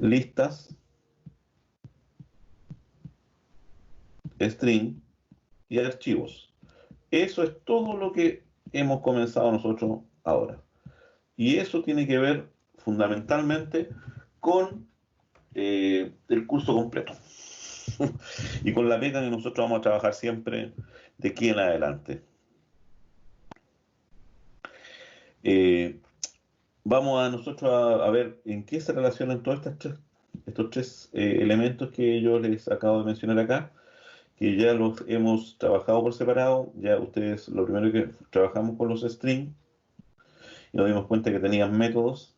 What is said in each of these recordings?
listas, string y archivos. Eso es todo lo que hemos comenzado nosotros ahora. Y eso tiene que ver fundamentalmente con el curso completo. Y con la pega que nosotros vamos a trabajar siempre de aquí en adelante. Vamos a nosotros a ver en qué se relacionan todos estos tres elementos que yo les acabo de mencionar acá, que ya los hemos trabajado por separado. Ya ustedes, lo primero que trabajamos con los strings, y nos dimos cuenta que tenían métodos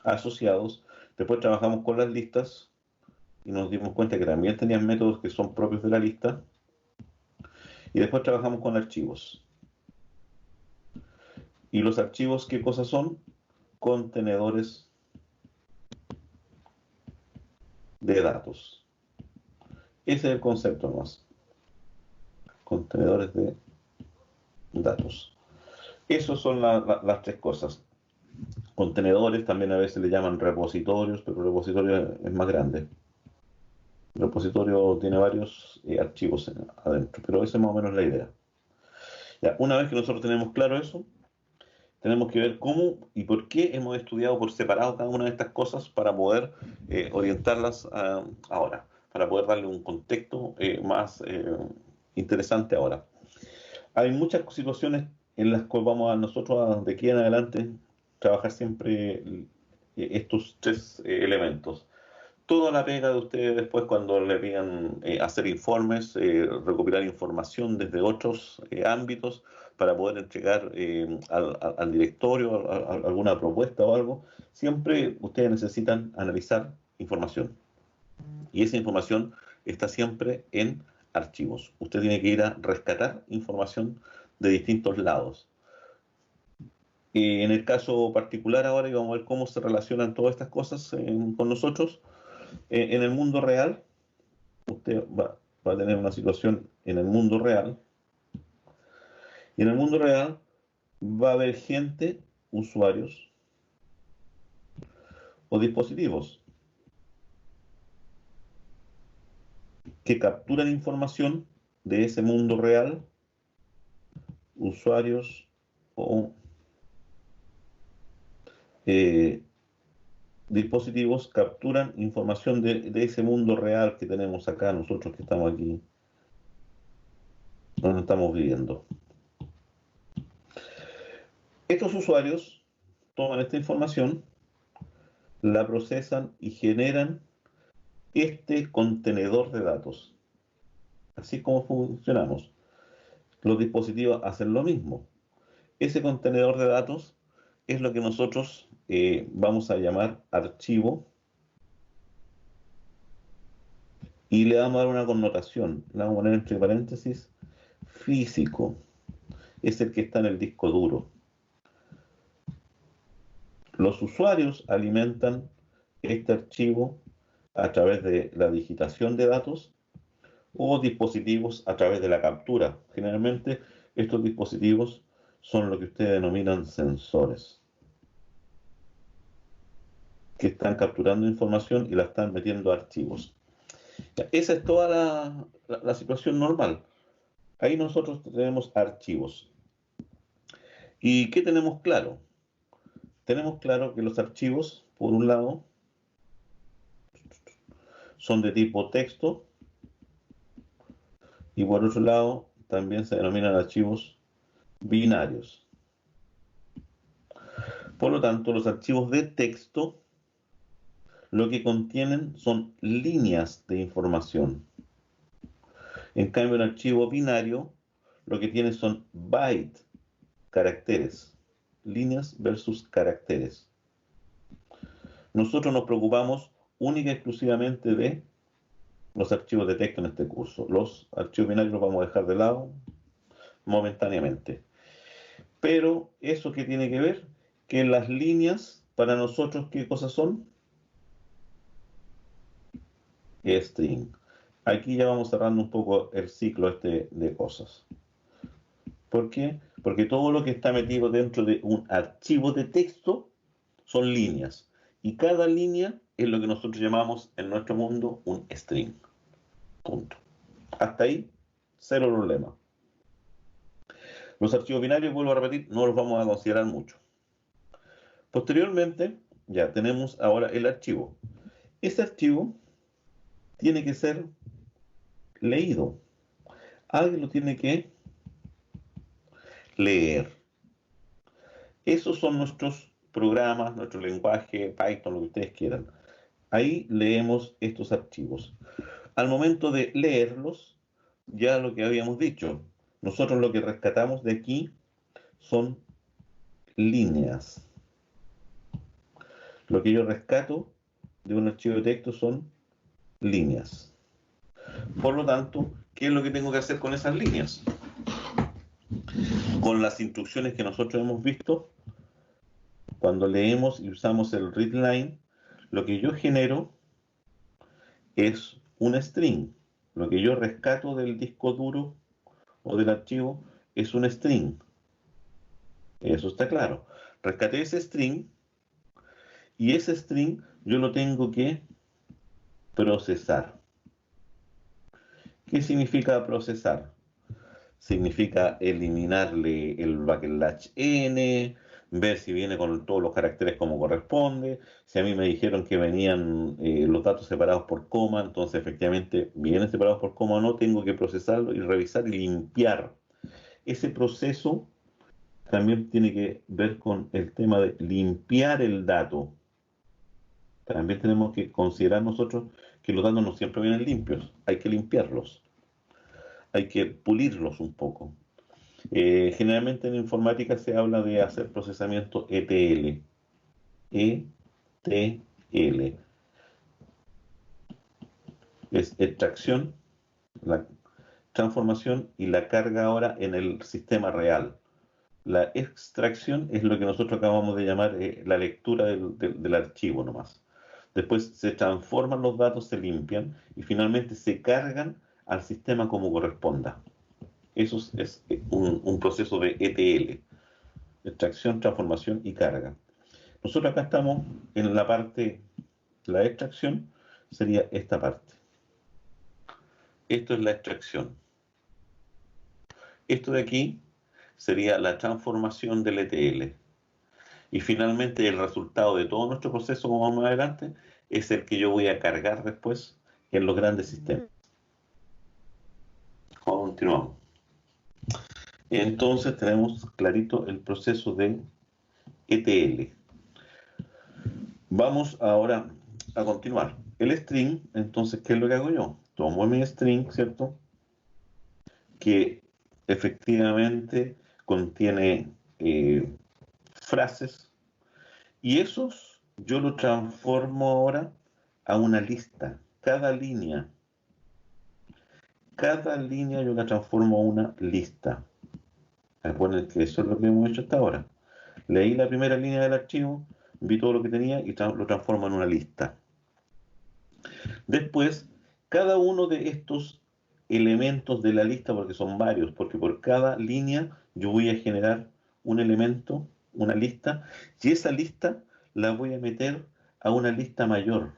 asociados. Después trabajamos con las listas, y nos dimos cuenta que también tenían métodos que son propios de la lista. Y después trabajamos con archivos. ¿Y los archivos qué cosas son? Contenedores de datos. Ese es el concepto nomás. Contenedores de datos. Esas son las tres cosas. Contenedores también a veces le llaman repositorios, pero el repositorio es más grande. El repositorio tiene varios archivos adentro, pero esa es más o menos la idea. Ya, una vez que nosotros tenemos claro eso, tenemos que ver cómo y por qué hemos estudiado por separado cada una de estas cosas para poder orientarlas ahora, para poder darle un contexto más interesante ahora. Hay muchas situaciones en las cuales vamos a nosotros de aquí en adelante trabajar siempre estos tres elementos. Toda la pega de ustedes después cuando le pidan hacer informes, recopilar información desde otros ámbitos para poder entregar al directorio alguna propuesta o algo, siempre ustedes necesitan analizar información. Y esa información está siempre en archivos. Usted tiene que ir a rescatar información de distintos lados. En el caso particular ahora, y vamos a ver cómo se relacionan todas estas cosas con nosotros. En el mundo real, usted va a tener una situación en el mundo real, y en el mundo real va a haber gente, usuarios o dispositivos que capturan información de ese mundo real, usuarios o dispositivos capturan información de ese mundo real que tenemos acá, nosotros que estamos aquí, donde estamos viviendo. Estos usuarios toman esta información, la procesan y generan este contenedor de datos. Así como funcionamos. Los dispositivos hacen lo mismo. Ese contenedor de datos es lo que nosotros vamos a llamar archivo, y le vamos a dar una connotación, le vamos a poner entre paréntesis físico. Es el que está en el disco duro. Los usuarios alimentan este archivo a través de la digitación de datos, o dispositivos a través de la captura. Generalmente estos dispositivos son lo que ustedes denominan sensores, que están capturando información y la están metiendo a archivos. Esa es toda la situación normal. Ahí nosotros tenemos archivos. ¿Y qué tenemos claro? Tenemos claro que los archivos, por un lado, son de tipo texto, y por otro lado también se denominan archivos binarios. Por lo tanto, los archivos de texto lo que contienen son líneas de información. En cambio, el archivo binario lo que tiene son bytes, caracteres, líneas versus caracteres. Nosotros nos preocupamos única y exclusivamente de los archivos de texto en este curso. Los archivos binarios los vamos a dejar de lado momentáneamente. Pero eso que tiene que ver, que las líneas para nosotros, ¿qué cosas son? String. Aquí ya vamos cerrando un poco el ciclo de cosas. ¿Por qué? Porque todo lo que está metido dentro de un archivo de texto son líneas. Y cada línea es lo que nosotros llamamos en nuestro mundo un string. Punto. Hasta ahí, cero problema. Los archivos binarios, vuelvo a repetir, no los vamos a considerar mucho. Posteriormente, ya tenemos ahora el archivo. Ese archivo tiene que ser leído. Alguien lo tiene que leer. Esos son nuestros programas, nuestro lenguaje, Python, lo que ustedes quieran. Ahí leemos estos archivos. Al momento de leerlos, ya lo que habíamos dicho, nosotros lo que rescatamos de aquí son líneas. Lo que yo rescato de un archivo de texto son líneas. Por lo tanto, ¿qué es lo que tengo que hacer con esas líneas? Con las instrucciones que nosotros hemos visto, cuando leemos y usamos el readline, lo que yo genero es un string. Lo que yo rescato del disco duro o del archivo es un string. Eso está claro. Rescaté ese string y ese string yo lo tengo que procesar. ¿Qué significa procesar? Significa eliminarle el backslash n, ver si viene con todos los caracteres como corresponde. Si a mí me dijeron que venían los datos separados por coma, entonces efectivamente vienen separados por coma o no, tengo que procesarlo y revisar y limpiar. Ese proceso también tiene que ver con el tema de limpiar el dato. También tenemos que considerar nosotros que los datos no siempre vienen limpios, hay que limpiarlos, hay que pulirlos un poco. Generalmente en informática se habla de hacer procesamiento ETL. ETL. Es extracción, la transformación y la carga ahora en el sistema real. La extracción es lo que nosotros acabamos de llamar la lectura del archivo nomás. Después se transforman los datos, se limpian y finalmente se cargan al sistema como corresponda. Eso es un proceso de ETL, extracción, transformación y carga. Nosotros acá estamos en la parte, la extracción sería esta parte. Esto es la extracción. Esto de aquí sería la transformación del ETL. Y finalmente el resultado de todo nuestro proceso, como vamos más adelante, es el que yo voy a cargar después en los grandes sistemas. Continuamos. Entonces tenemos clarito el proceso de ETL. Vamos ahora a continuar. El string, entonces, ¿qué es lo que hago yo? Tomo mi string, ¿cierto? Que efectivamente contiene frases y esos yo lo transformo ahora a una lista. Cada línea yo la transformo a una lista. Recuerden que eso es lo que hemos hecho hasta ahora. Leí la primera línea del archivo, vi todo lo que tenía y lo transformo en una lista. Después, cada uno de estos elementos de la lista, porque son varios, porque por cada línea yo voy a generar un elemento, una lista, y esa lista la voy a meter a una lista mayor.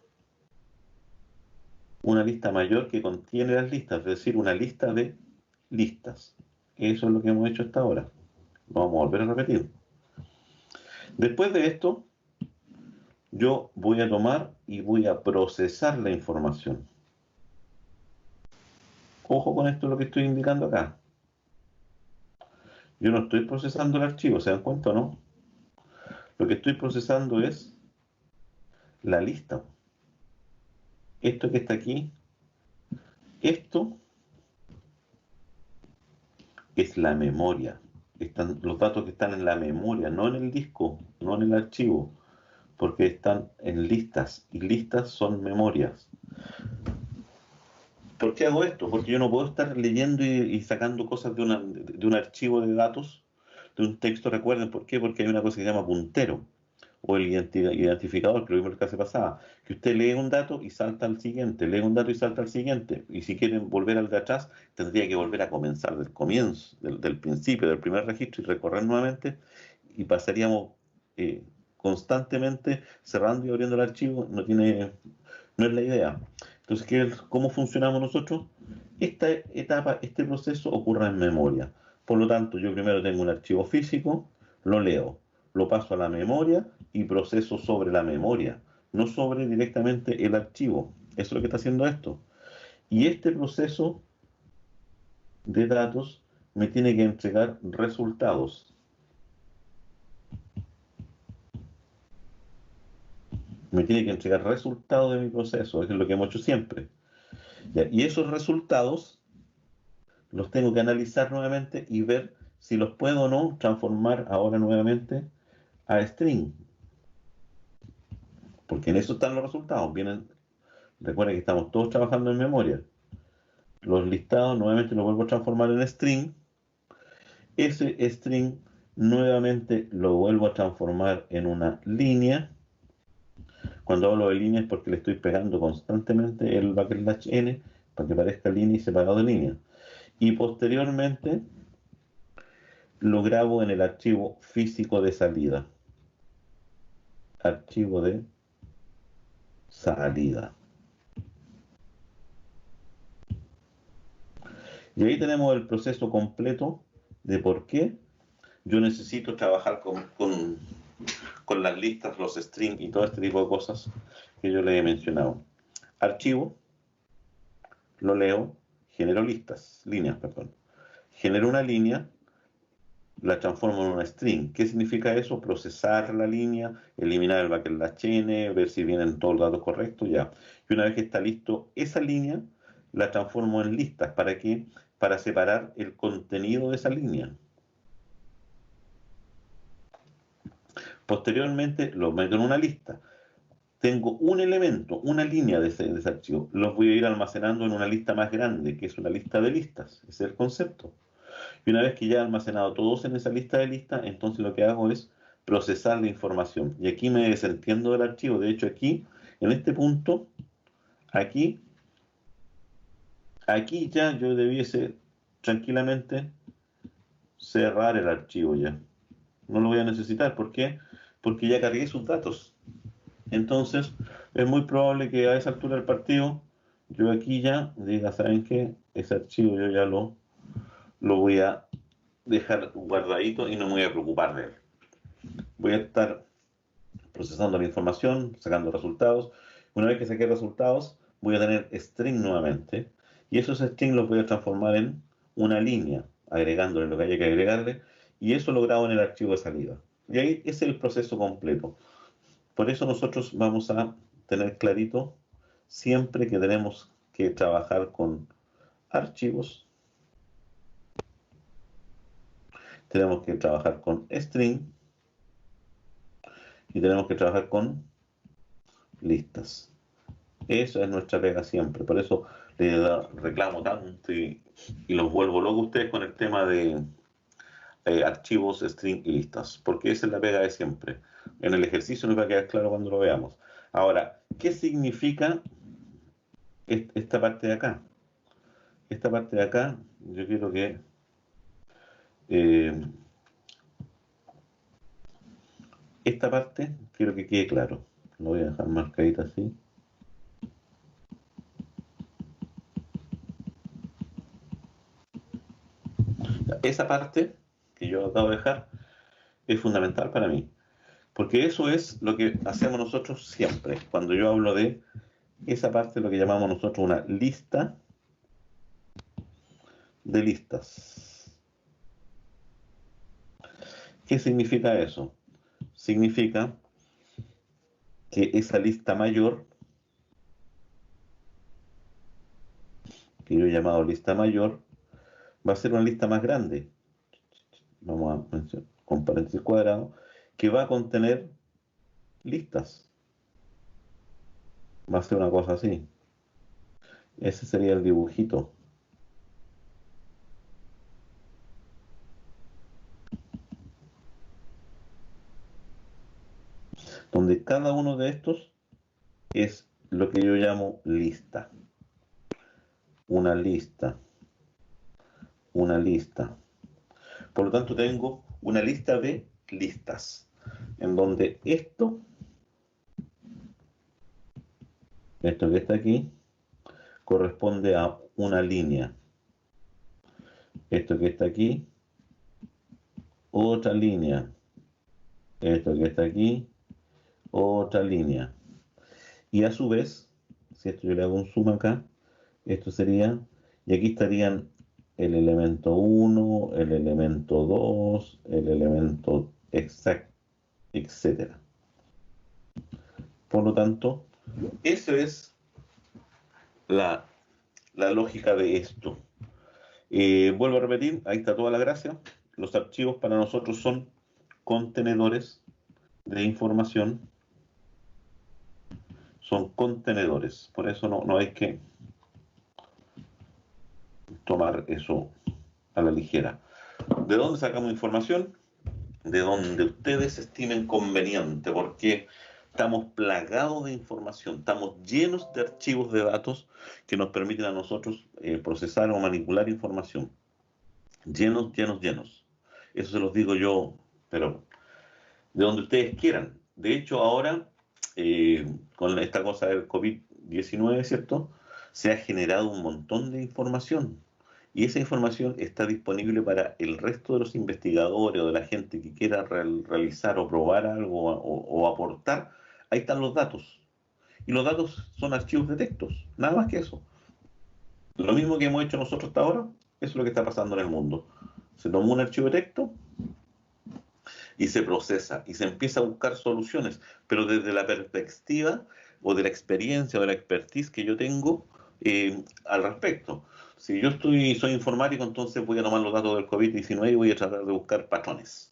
Una lista mayor que contiene las listas, es decir, una lista de listas. Eso es lo que hemos hecho hasta ahora. Vamos a volver a repetir. Después de esto, yo voy a tomar y voy a procesar la información. Ojo con esto lo que estoy indicando acá. Yo no estoy procesando el archivo, ¿se dan cuenta o no? Lo que estoy procesando es la lista. Esto que está aquí, esto es la memoria. Están los datos que están en la memoria, no en el disco, no en el archivo, porque están en listas, y listas son memorias. ¿Por qué hago esto? Porque yo no puedo estar leyendo y sacando cosas de un archivo de datos, de un texto. Recuerden, ¿por qué? Porque hay una cosa que se llama puntero, o el identificador, que lo vimos en la clase pasada, que usted lee un dato y salta al siguiente, lee un dato y salta al siguiente, y si quieren volver al de atrás, tendría que volver a comenzar del comienzo, del principio, del primer registro, y recorrer nuevamente, y pasaríamos constantemente cerrando y abriendo el archivo no es la idea. Entonces, ¿cómo funcionamos nosotros? Esta etapa, este proceso ocurre en memoria. Por lo tanto, yo primero tengo un archivo físico, lo leo, lo paso a la memoria y proceso sobre la memoria, no sobre directamente el archivo. Eso es lo que está haciendo esto. Y este proceso de datos me tiene que entregar resultados. Me tiene que entregar resultados de mi proceso, eso es lo que hemos hecho siempre. Y esos resultados los tengo que analizar nuevamente y ver si los puedo o no transformar ahora nuevamente a string. Porque en eso están los resultados. Recuerden que estamos todos trabajando en memoria. Los listados nuevamente los vuelvo a transformar en string. Ese string nuevamente lo vuelvo a transformar en una línea. Cuando hablo de línea es porque le estoy pegando constantemente el \n para que parezca línea y separado de línea. Y posteriormente lo grabo en el archivo físico de salida. Archivo de salida. Y ahí tenemos el proceso completo de por qué yo necesito trabajar con las listas, los strings y todo este tipo de cosas que yo les he mencionado. Archivo, lo leo, genero líneas, perdón. Genero una línea, la transformo en una string. ¿Qué significa eso? Procesar la línea, eliminar el \n, ver si vienen todos los datos correctos, ya. Y una vez que está listo esa línea, la transformo en listas. ¿Para qué? Para separar el contenido de esa línea. Posteriormente lo meto en una lista. Tengo un elemento, una línea de ese archivo. Los voy a ir almacenando en una lista más grande, que es una lista de listas. Ese es el concepto. Y una vez que ya he almacenado todos en esa lista de listas, entonces lo que hago es procesar la información. Y aquí me desentiendo del archivo. De hecho, aquí, en este punto, aquí ya yo debiese tranquilamente cerrar el archivo ya. No lo voy a necesitar. ¿Por qué? Porque ya cargué sus datos. Entonces, es muy probable que a esa altura del partido, yo aquí ya diga, ¿saben qué? Ese archivo yo ya lo voy a dejar guardadito y no me voy a preocupar de él. Voy a estar procesando la información, sacando resultados. Una vez que saqué resultados, voy a tener string nuevamente. Y esos strings los voy a transformar en una línea, agregándole lo que haya que agregarle. Y eso lo grabo en el archivo de salida. Y ahí es el proceso completo. Por eso nosotros vamos a tener clarito siempre que tenemos que trabajar con archivos, tenemos que trabajar con string y tenemos que trabajar con listas. Eso es nuestra pega siempre. Por eso les reclamo tanto y los vuelvo locos a ustedes con el tema de archivos, string y listas. Porque esa es la pega de siempre. En el ejercicio nos va a quedar claro cuando lo veamos. Ahora, ¿qué significa esta parte de acá? Esta parte de acá, yo quiero que esta parte quiero que quede claro. Lo voy a dejar marcadita así. Esa parte que yo acabo de dejar es fundamental para mí, porque eso es lo que hacemos nosotros siempre. Cuando yo hablo de esa parte, lo que llamamos nosotros una lista de listas. ¿Qué significa eso? Significa que esa lista mayor, que yo he llamado lista mayor, va a ser una lista más grande. Vamos a mencionar con paréntesis cuadrado, que va a contener listas. Va a ser una cosa así. Ese sería el dibujito. Donde cada uno de estos es lo que yo llamo lista. Una lista. Una lista. Por lo tanto, tengo una lista de listas. en donde esto que está aquí, corresponde a una línea. Esto que está aquí, otra línea. Esto que está aquí, otra línea. Y a su vez, si esto yo le hago un zoom acá, esto sería, y aquí estarían el elemento 1, el elemento 2, el elemento exact, etcétera. Por lo tanto, eso es la lógica de esto. Vuelvo a repetir, ahí está toda la gracia. Los archivos para nosotros son contenedores de información, son contenedores, por eso no hay que tomar eso a la ligera. ¿De dónde sacamos información? De donde ustedes estimen conveniente, porque estamos plagados de información, estamos llenos de archivos de datos que nos permiten a nosotros procesar o manipular información. Llenos, llenos, llenos. Eso se los digo yo, pero de donde ustedes quieran. De hecho, ahora, con esta cosa del COVID-19, ¿cierto? Se ha generado un montón de información. Y esa información está disponible para el resto de los investigadores o de la gente que quiera realizar o probar algo o aportar. Ahí están los datos. Y los datos son archivos de textos, nada más que eso. Lo mismo que hemos hecho nosotros hasta ahora, eso es lo que está pasando en el mundo. Se toma un archivo de texto y se procesa y se empieza a buscar soluciones, pero desde la perspectiva o de la experiencia o de la expertise que yo tengo al respecto. Si yo soy informático, entonces voy a tomar los datos del COVID-19 y voy a tratar de buscar patrones.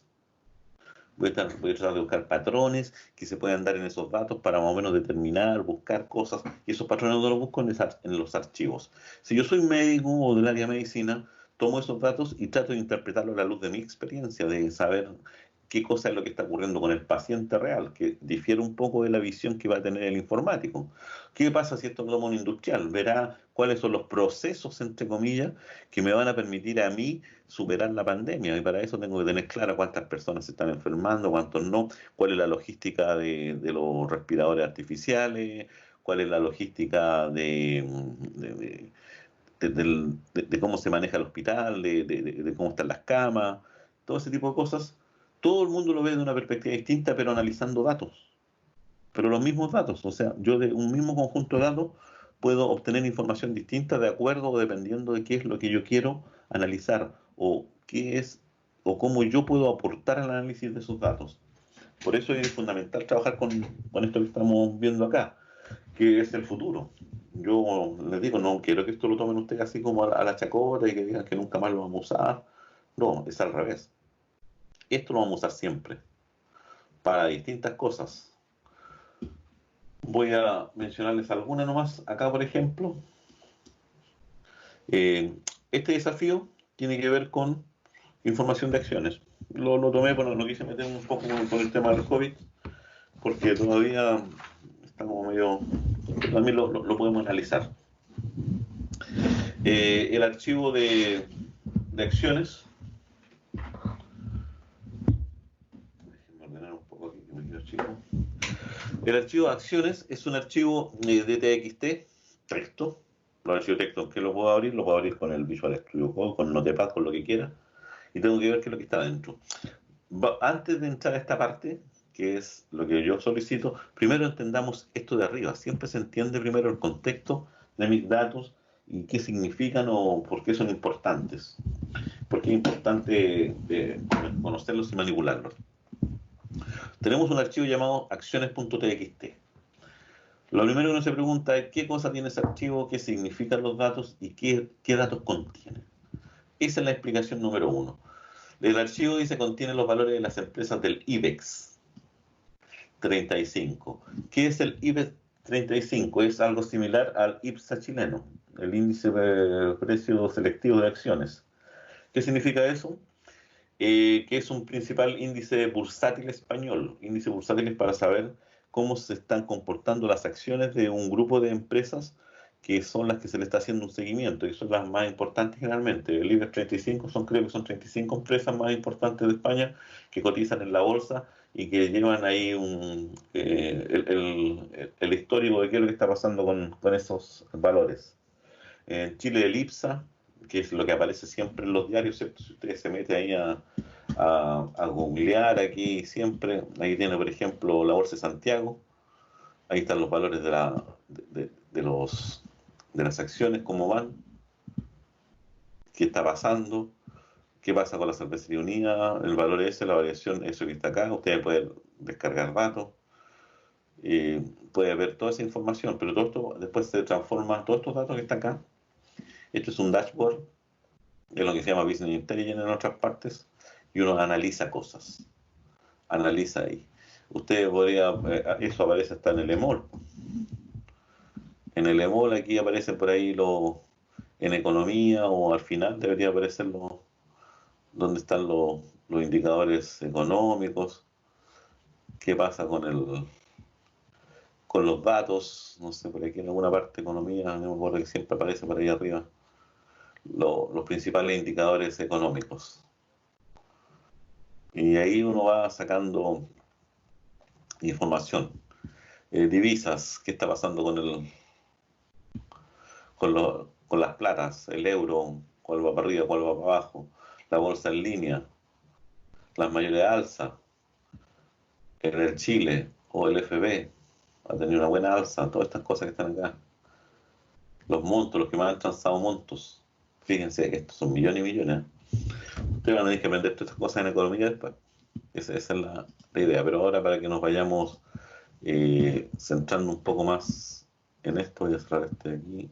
Voy a tratar de buscar patrones que se puedan dar en esos datos para más o menos determinar, buscar cosas, y esos patrones no los busco en los archivos. Si yo soy médico o del área de medicina, tomo esos datos y trato de interpretarlos a la luz de mi experiencia, de saber qué cosa es lo que está ocurriendo con el paciente real, que difiere un poco de la visión que va a tener el informático. ¿Qué pasa si esto es un industrial? Verá cuáles son los procesos, entre comillas, que me van a permitir a mí superar la pandemia. Y para eso tengo que tener claro cuántas personas se están enfermando, cuántos no, cuál es la logística de los respiradores artificiales, cuál es la logística de cómo se maneja el hospital, de cómo están las camas, todo ese tipo de cosas. Todo el mundo lo ve de una perspectiva distinta, pero analizando datos. Pero los mismos datos, o sea, yo de un mismo conjunto de datos puedo obtener información distinta de acuerdo o dependiendo de qué es lo que yo quiero analizar o qué es o cómo yo puedo aportar al análisis de esos datos. Por eso es fundamental trabajar con esto que estamos viendo acá, que es el futuro. Yo les digo, no quiero que esto lo tomen ustedes así como a la chacota y que digan que nunca más lo vamos a usar. No, es al revés. Esto lo vamos a usar siempre, para distintas cosas. Voy a mencionarles algunas nomás. Acá, por ejemplo, este desafío tiene que ver con información de acciones. Lo tomé, pero no quise meter un poco con el tema del COVID, porque todavía está como medio... También lo podemos analizar. El archivo de acciones... Déjenme ordenar un poco aquí, que me quedo chico. El archivo de acciones es un archivo de TXT, texto. Los archivos de texto, ¿en qué lo puedo abrir? Lo puedo abrir con el Visual Studio Code, con Notepad, con lo que quiera. Y tengo que ver qué es lo que está dentro. Antes de entrar a esta parte, que es lo que yo solicito, primero entendamos esto de arriba. Siempre se entiende primero el contexto de mis datos y qué significan o por qué son importantes. Porque es importante conocerlos y manipularlos. Tenemos un archivo llamado acciones.txt. Lo primero que uno se pregunta es qué cosa tiene ese archivo, qué significan los datos y qué datos contiene. Esa es la explicación número 1. El archivo dice contiene los valores de las empresas del IBEX 35. ¿Qué es el IBEX 35? Es algo similar al IPSA chileno, el índice de precio selectivo de acciones. ¿Qué significa eso? Que es un principal índice bursátil español. Índice bursátil es para saber cómo se están comportando las acciones de un grupo de empresas que son las que se le está haciendo un seguimiento y son las más importantes generalmente. El IBEX 35 creo que son 35 empresas más importantes de España que cotizan en la bolsa y que llevan ahí el histórico de qué es lo que está pasando con esos valores. En Chile el IPSA, que es lo que aparece siempre en los diarios, ¿cierto? Si usted se mete ahí a googlear aquí siempre, ahí tiene por ejemplo la Bolsa de Santiago, ahí están los valores de las acciones, cómo van, qué está pasando, qué pasa con la cervecería unida, el valor ese, la variación, eso que está acá, ustedes pueden descargar datos, puede ver toda esa información, pero todo esto después se transforma, todos estos datos que están acá, esto es un dashboard, es lo que se llama Business Intelligence en otras partes, y uno analiza cosas, analiza ahí. Usted podría, eso aparece hasta en el EMOL. En el EMOL aquí aparece por ahí en economía o al final debería aparecer donde están los indicadores económicos, qué pasa con los datos, no sé, por aquí en alguna parte economía, no me acuerdo que siempre aparece por ahí arriba, los principales indicadores económicos. Y ahí uno va sacando información. Divisas, qué está pasando con las platas, el euro, cuál va para arriba, cuál va para abajo, la bolsa en línea, las mayores alzas, en el Chile o el FB ha tenido una buena alza, todas estas cosas que están acá, los montos, los que más han transado montos, fíjense que estos son millones y millones. Ustedes van a tener que aprender todas estas cosas en economía después, esa es la idea, pero ahora para que nos vayamos centrando un poco más en esto, voy a cerrar este de aquí.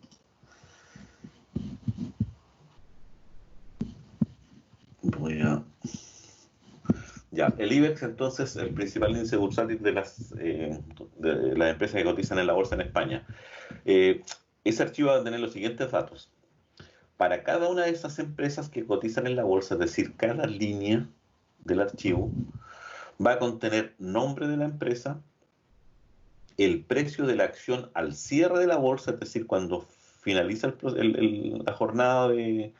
Ya, el IBEX entonces, el principal índice bursátil de las empresas que cotizan en la bolsa en España. Ese archivo va a tener los siguientes datos. Para cada una de esas empresas que cotizan en la bolsa, es decir, cada línea del archivo, va a contener nombre de la empresa, el precio de la acción al cierre de la bolsa, es decir, cuando finaliza la jornada de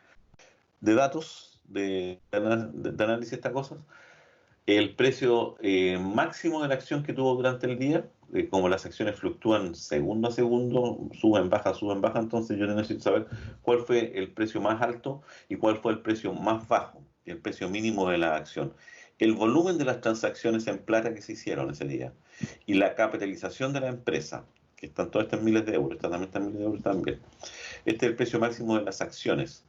datos, de análisis de estas cosas, el precio máximo de la acción que tuvo durante el día, como las acciones fluctúan segundo a segundo, suben, bajan, entonces yo necesito saber cuál fue el precio más alto y cuál fue el precio más bajo, el precio mínimo de la acción, el volumen de las transacciones en plata que se hicieron ese día y la capitalización de la empresa, que están todas estas miles de euros, esta también están miles de euros también. Este es el precio máximo de las acciones.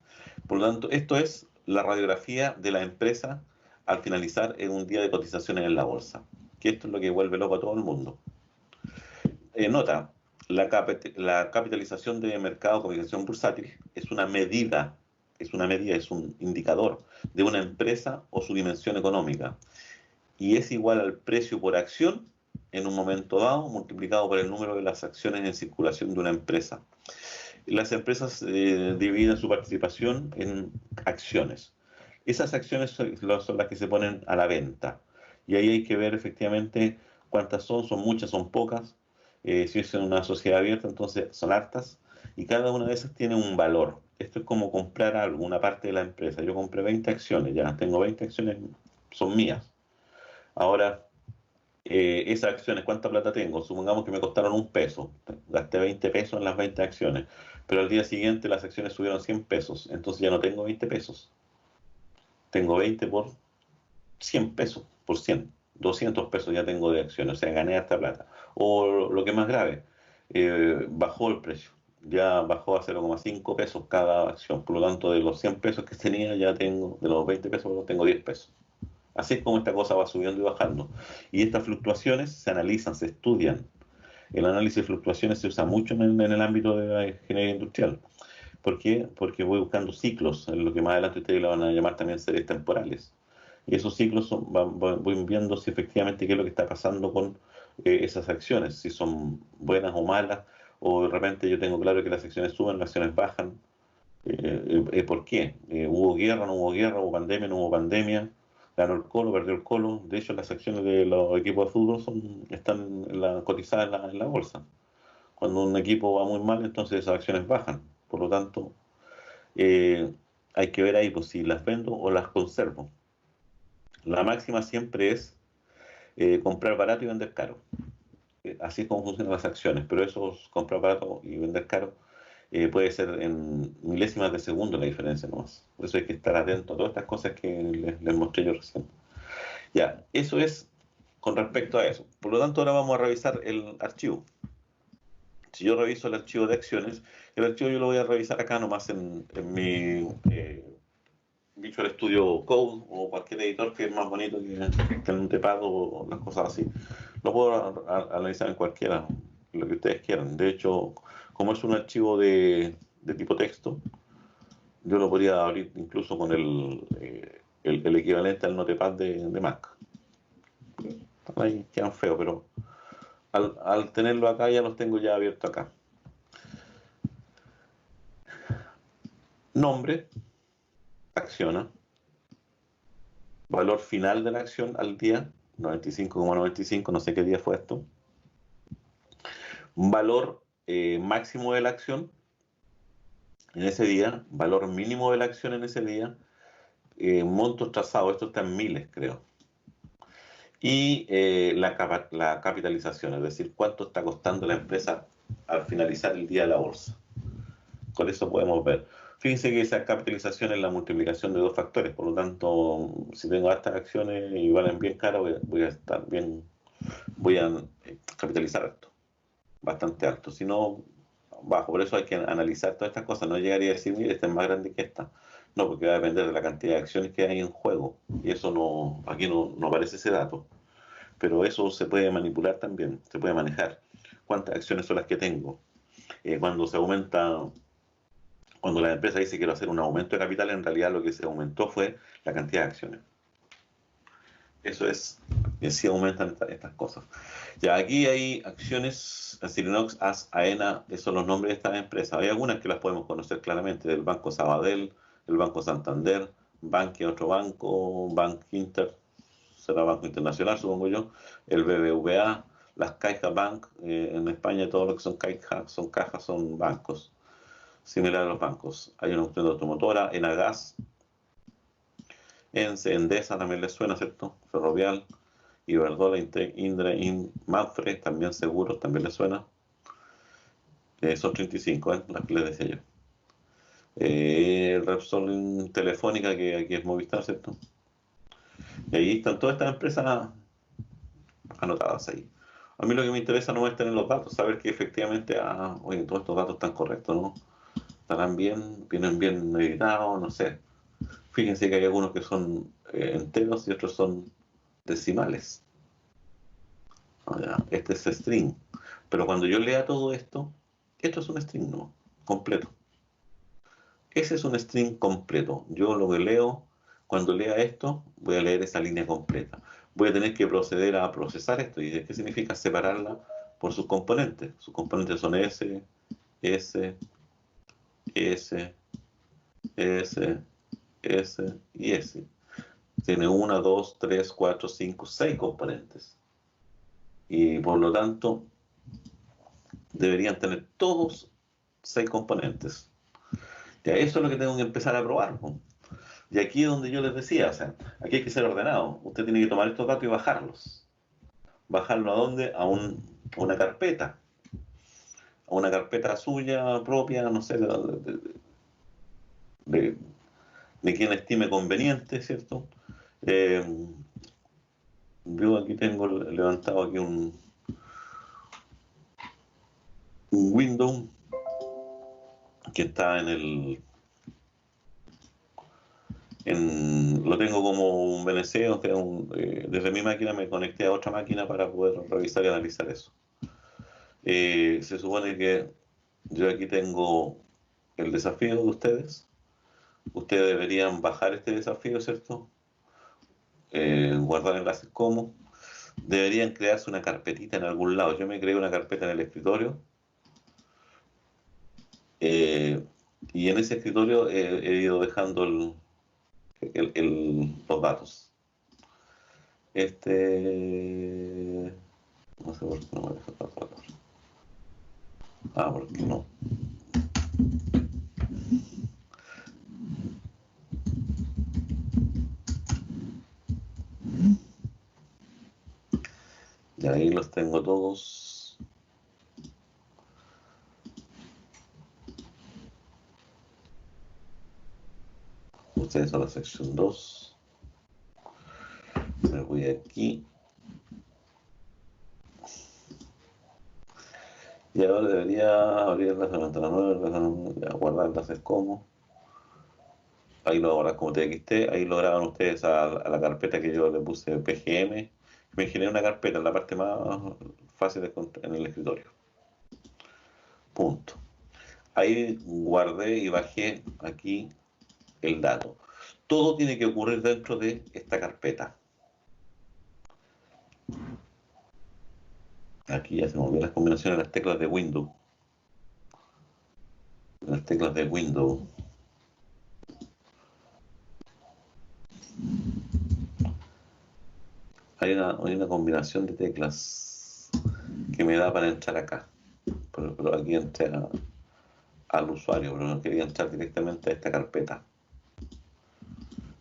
Por lo tanto, esto es la radiografía de la empresa al finalizar en un día de cotizaciones en la bolsa, que esto es lo que vuelve loco a todo el mundo. Nota, la capitalización de mercado de cotización bursátil es una medida, es un indicador de una empresa o su dimensión económica, y es igual al precio por acción en un momento dado multiplicado por el número de las acciones en circulación de una empresa. Las empresas dividen su participación en acciones. Esas acciones son las que se ponen a la venta. Y ahí hay que ver efectivamente cuántas son muchas, son pocas. Si es en una sociedad abierta, entonces son hartas. Y cada una de esas tiene un valor. Esto es como comprar algo, una parte de la empresa. Yo compré 20 acciones, ya tengo 20 acciones, son mías. Ahora, esas acciones, ¿cuánta plata tengo? Supongamos que me costaron $1, gasté 20 pesos en las 20 acciones, pero al día siguiente las acciones subieron 100 pesos, entonces ya no tengo 20 pesos, tengo 20 por 100 pesos, por 100, 200 pesos ya tengo de acciones, o sea, gané esta plata. O lo que es más grave, bajó el precio, ya bajó a 0,5 pesos cada acción, por lo tanto de los 100 pesos que tenía ya tengo, de los 20 pesos tengo 10 pesos. Así es como esta cosa va subiendo y bajando. Y estas fluctuaciones se analizan, se estudian. El análisis de fluctuaciones se usa mucho en el ámbito de la ingeniería industrial. ¿Por qué? Porque voy buscando ciclos, en lo que más adelante ustedes lo van a llamar también series temporales. Y esos ciclos voy viendo si efectivamente qué es lo que está pasando con esas acciones, si son buenas o malas, o de repente yo tengo claro que las acciones suben, las acciones bajan. ¿Por qué? ¿Hubo guerra, no hubo guerra? ¿Hubo pandemia, no hubo pandemia? ¿Ganó el Colo, perdió el Colo? De hecho, las acciones de los equipos de fútbol están cotizadas en la bolsa. Cuando un equipo va muy mal, entonces esas acciones bajan. Por lo tanto, eh, hay que ver ahí pues, si las vendo o las conservo. La máxima siempre es comprar barato y vender caro. Así es como funcionan las acciones, pero eso es comprar barato y vender caro. Puede ser en milésimas de segundo la diferencia nomás. Por eso hay que estar atento a todas estas cosas que les mostré yo recién. Ya, eso es con respecto a eso. Por lo tanto, ahora vamos a revisar el archivo. Si yo reviso el archivo de acciones, el archivo yo lo voy a revisar acá nomás en mi Visual Studio Code o cualquier editor que es más bonito que en un teclado o las cosas así. Lo puedo analizar en cualquiera, lo que ustedes quieran. De hecho, como es un archivo de tipo texto, yo lo podría abrir incluso con el equivalente al Notepad de Mac. Ahí quedan feos, pero al tenerlo acá ya los tengo ya abiertos acá. Nombre, acciona, valor final de la acción al día, 95,95, no sé qué día fue esto. Valor máximo de la acción en ese día, valor mínimo de la acción en ese día, montos trazados, esto está en miles creo. Y la capitalización, es decir, cuánto está costando la empresa al finalizar el día de la bolsa. Con eso podemos ver. Fíjense que esa capitalización es la multiplicación de dos factores, por lo tanto, si tengo estas acciones y valen bien caro, voy a estar bien, voy a capitalizar esto, bastante alto. Si no, bajo. Por eso hay que analizar todas estas cosas. No llegaría a decir, mire, esta es más grande que esta. No, porque va a depender de la cantidad de acciones que hay en juego. Y eso no, aquí no aparece ese dato. Pero eso se puede manipular también, se puede manejar. ¿Cuántas acciones son las que tengo? Cuando se aumenta, cuando la empresa dice quiero hacer un aumento de capital, en realidad lo que se aumentó fue la cantidad de acciones. Eso es, sí aumentan estas cosas. Ya aquí hay acciones, Acerinox, AS, AENA, esos son los nombres de estas empresas. Hay algunas que las podemos conocer claramente, del Banco Sabadell, el Banco Santander, Bankia, otro banco, Bank Inter, será Banco Internacional, supongo yo, el BBVA, las CaixaBank, en España todo lo que son cajas, son bancos, similar a los bancos. Hay una cuestión de automotora, Enagas, Endesa también les suena, ¿cierto? Ferrovial, Iberdrola, Indra, Mapfre, también seguros, también les suena. Son 35, las que les decía yo. Repsol Telefónica, que aquí es Movistar, ¿cierto? Y ahí están todas estas empresas anotadas ahí. A mí lo que me interesa no es tener los datos, saber que efectivamente, oye, todos estos datos están correctos, ¿no? Estarán bien, vienen bien editados, no sé. Fíjense que hay algunos que son enteros y otros son decimales. Este es string. Pero cuando yo lea todo esto, esto es un string, ¿no? Completo. Ese es un string completo. Yo lo que leo, cuando lea esto, voy a leer esa línea completa. Voy a tener que proceder a procesar esto. ¿Y qué significa separarla por sus componentes? Sus componentes son S, S, S, S, S y S. Tiene 1, 2, 3, 4, 5, 6 componentes. Y por lo tanto, deberían tener todos 6 componentes. Ya, eso es lo que tengo que empezar a probar, ¿no? Y aquí es donde yo les decía, o sea, aquí hay que ser ordenado. Usted tiene que tomar estos datos y bajarlos. ¿Bajarlo a dónde? A una carpeta. A una carpeta suya, propia, no sé, de, de quien estime conveniente, ¿cierto? Eh, yo aquí tengo levantado aquí un window que está lo tengo como un VNC, o sea, desde mi máquina me conecté a otra máquina para poder revisar y analizar eso. Se supone que yo aquí tengo el desafío de ustedes. Ustedes deberían bajar este desafío, ¿cierto? Guardar enlaces como. Deberían crearse una carpetita en algún lado. Yo me creé una carpeta en el escritorio. Y en ese escritorio he ido dejando los datos. No sé por qué no me deja tratar. ¿Por qué no? Y ahí los tengo todos. Ustedes son la sección 2. Me voy aquí. Y ahora debería abrir la ventana nueva, guardarlas es como. Ahí lo ahora como TXT, ahí lo graban ustedes a la carpeta que yo le puse PGM. Me generé una carpeta en la parte más fácil de encontrar en el escritorio. Punto. Ahí guardé y bajé aquí el dato. Todo tiene que ocurrir dentro de esta carpeta. Aquí ya se me olvidan las combinaciones de las teclas de Windows. Las teclas de Windows. Hay una combinación de teclas que me da para entrar acá. Pero aquí entré al usuario, pero no quería entrar directamente a esta carpeta.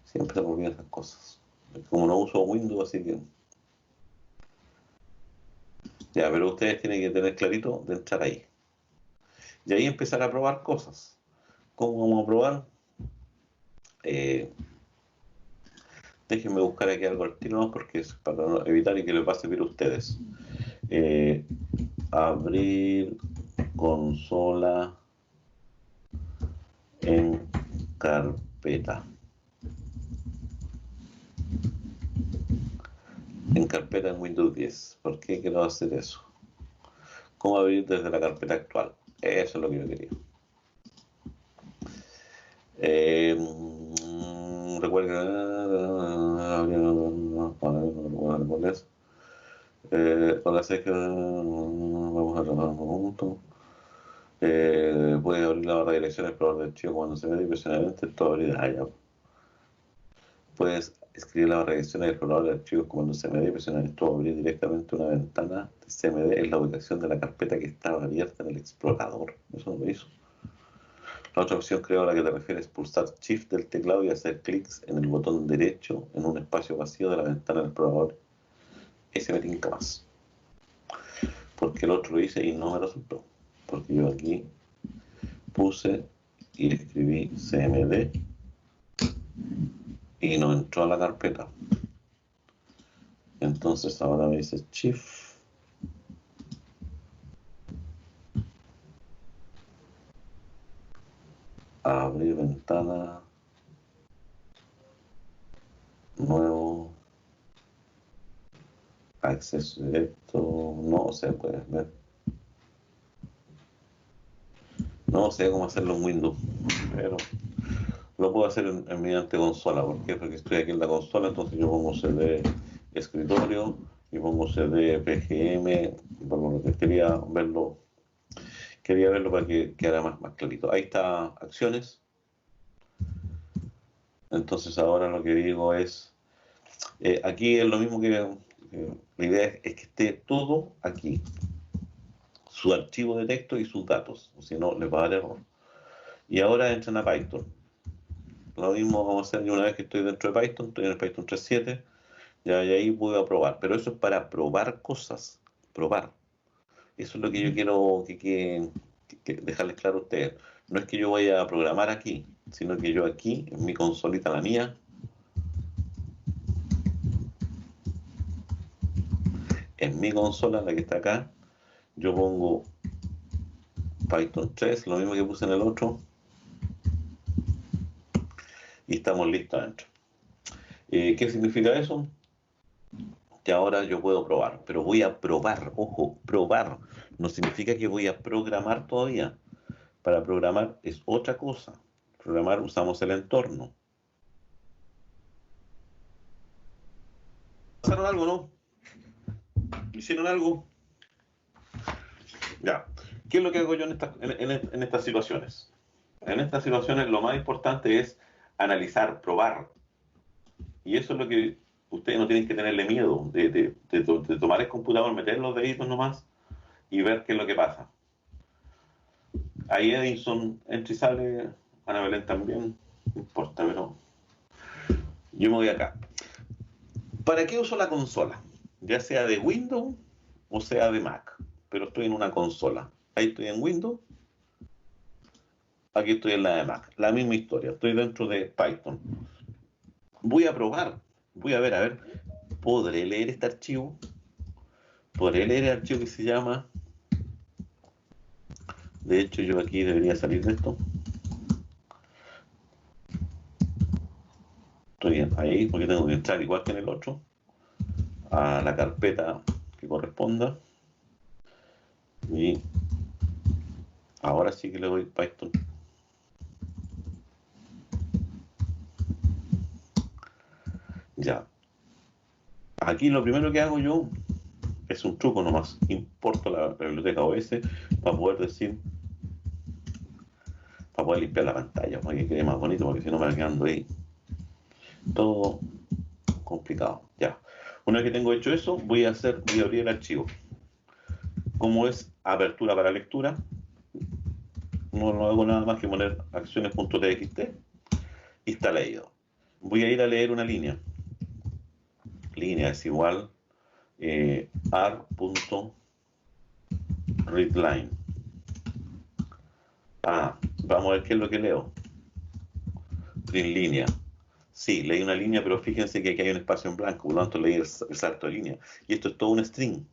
Siempre se me olvidan esas cosas. Como no uso Windows, así que... Ya, pero ustedes tienen que tener clarito de entrar ahí. Y ahí empezar a probar cosas. ¿Cómo vamos a probar? Déjenme buscar aquí algo al tiro, ¿no? Porque es para no evitar y que les pase vir a ustedes. Abrir consola en carpeta. En carpeta en Windows 10. ¿Por qué quiero hacer eso? ¿Cómo abrir desde la carpeta actual? Eso es lo que yo quería. Recuerden hola, sé que vamos a trabajar juntos. Puede abrir la barra de direcciones por orden de archivo cuando se mete y presionar Enter, todo abrirá allá. Puedes escribir la barra de direcciones del explorador de archivos cuando CMD y presionar esto va a abrir directamente una ventana de CMD en la ubicación de la carpeta que estaba abierta en el explorador. Eso no lo hizo. La otra opción, creo, a la que te refieres, es pulsar Shift del teclado y hacer clics en el botón derecho en un espacio vacío de la ventana del explorador. Ese me tinca más. Porque el otro lo hice y no me resultó. Porque yo aquí puse y escribí CMD y no entró a la carpeta. Entonces ahora me dice Shift. Abrir ventana. Nuevo. Acceso directo. No se puede ver. No sé cómo hacerlo en Windows. Pero lo puedo hacer mediante consola. ¿Por qué? Porque estoy aquí en la consola. Entonces yo pongo CD escritorio y pongo CD PGM. Por lo que quería verlo. Quería verlo para que quedara más clarito. Ahí está acciones. Entonces ahora lo que digo es, aquí es lo mismo que la idea es que esté todo aquí, su archivo de texto y sus datos, si no les va a dar error. Y ahora entran a Python. Lo mismo vamos a hacer yo una vez que estoy dentro de Python, estoy en el Python 3.7, ya y ahí voy a probar, pero eso es para probar cosas, probar. Eso es lo que yo quiero que dejarles claro a ustedes. No es que yo vaya a programar aquí, sino que yo aquí, en mi consolita, la mía, en mi consola, la que está acá, yo pongo Python 3, lo mismo que puse en el otro, y estamos listos adentro. ¿Qué significa eso? Que ahora yo puedo probar, pero voy a probar, ojo, probar, no significa que voy a programar todavía. Para programar es otra cosa. Programar usamos el entorno. ¿Pasaron algo, no? ¿Hicieron algo? Ya. ¿Qué es lo que hago yo en estas situaciones? En estas situaciones lo más importante es analizar, probar. Y eso es lo que ustedes no tienen que tenerle miedo, de tomar el computador, meter los deditos nomás y ver qué es lo que pasa. Ahí Edison entra y sale, Ana Belén también, no importa, pero yo me voy acá. ¿Para qué uso la consola? Ya sea de Windows o sea de Mac, pero estoy en una consola. Ahí estoy en Windows, aquí estoy en la de Mac. La misma historia, estoy dentro de Python. Voy a probar, voy a ver, ¿podré leer este archivo? ¿Podré leer el archivo que se llama? De hecho, yo aquí debería salir de esto. Estoy ahí porque tengo que entrar igual que en el otro a la carpeta que corresponda. Y ahora sí que le doy Python. Ya. Aquí lo primero que hago yo es un truco nomás. Importo la biblioteca OS para poder decir, para poder limpiar la pantalla, para que quede más bonito, porque si no me va quedando ahí todo complicado. Ya. Una vez que tengo hecho eso, voy a abrir el archivo. Como es apertura para lectura, no hago nada más que poner acciones.txt y está leído. Voy a ir a leer una línea. Línea es igual r.readline. Vamos a ver qué es lo que leo. Sin línea. Sí, leí una línea, pero fíjense que aquí hay un espacio en blanco, por lo tanto leí el salto de línea. Y esto es todo un string.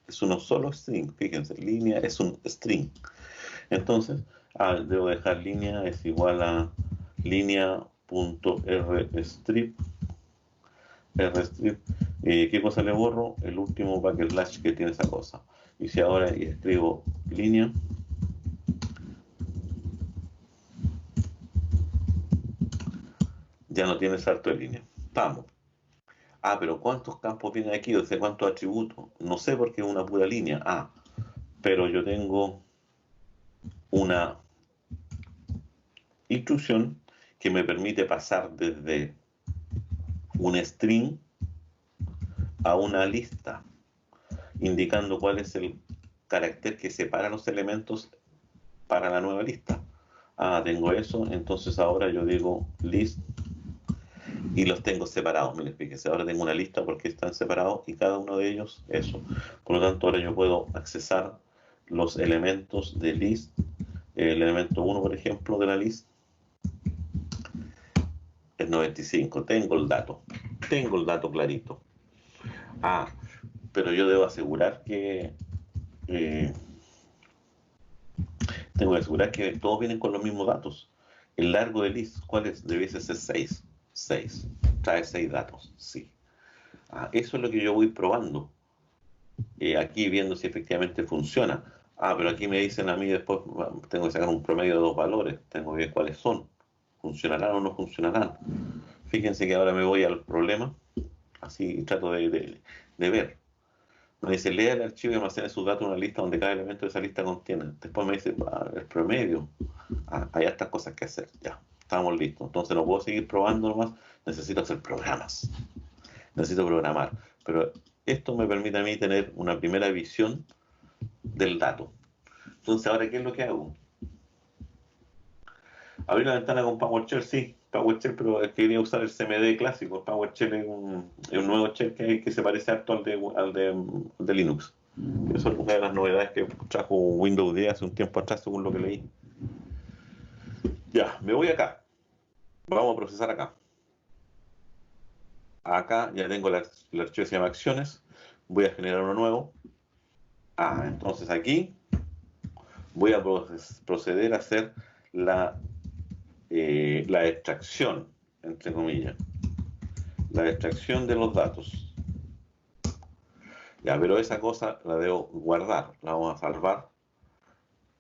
Es uno solo string. Fíjense, línea es un string. Entonces, debo dejar línea es igual a línea.rstrip. Rstrip. ¿Qué cosa le borro? El último backslash que tiene esa cosa. Y si ahora escribo línea, ya no tiene salto de línea. Vamos. Pero ¿cuántos campos vienen aquí? O sea, ¿cuántos atributos? No sé por qué es una pura línea. Pero yo tengo una instrucción que me permite pasar desde un string a una lista, indicando cuál es el carácter que separa los elementos para la nueva lista. Tengo eso, entonces ahora yo digo list y los tengo separados. Miren, fíjense, ahora tengo una lista porque están separados y cada uno de ellos eso. Por lo tanto, ahora yo puedo accesar los elementos de list. El elemento 1, por ejemplo, de la list es 95. Tengo el dato clarito. Pero yo debo asegurar que tengo que asegurar que todos vienen con los mismos datos. El largo de list, ¿cuál es? Debe ser 6. 6. Trae 6 datos, sí. Eso es lo que yo voy probando. Aquí viendo si efectivamente funciona. Pero aquí me dicen a mí después, tengo que sacar un promedio de 2 valores. Tengo que ver cuáles son. ¿Funcionarán o no funcionarán? Fíjense que ahora me voy al problema. Así trato de ver. Me dice, lea el archivo y almacene sus datos en una lista donde cada elemento de esa lista contiene. Después me dice, el promedio. Hay estas cosas que hacer. Ya, estamos listos. Entonces no puedo seguir probando nomás. Necesito hacer programas. Necesito programar. Pero esto me permite a mí tener una primera visión del dato. Entonces, ahora, ¿qué es lo que hago? Abrir la ventana con PowerShell, sí. PowerShell, pero es que quería usar el CMD clásico. PowerShell es un nuevo shell que se parece harto al de Linux. Eso es una de las novedades que trajo Windows 10 hace un tiempo atrás, según lo que leí. Ya, me voy acá. Vamos a procesar acá. Acá ya tengo el archivo que se llama acciones. Voy a generar uno nuevo. Entonces aquí voy a proceder a hacer la extracción, entre comillas. La extracción de los datos. Ya, pero esa cosa la debo guardar. La vamos a salvar.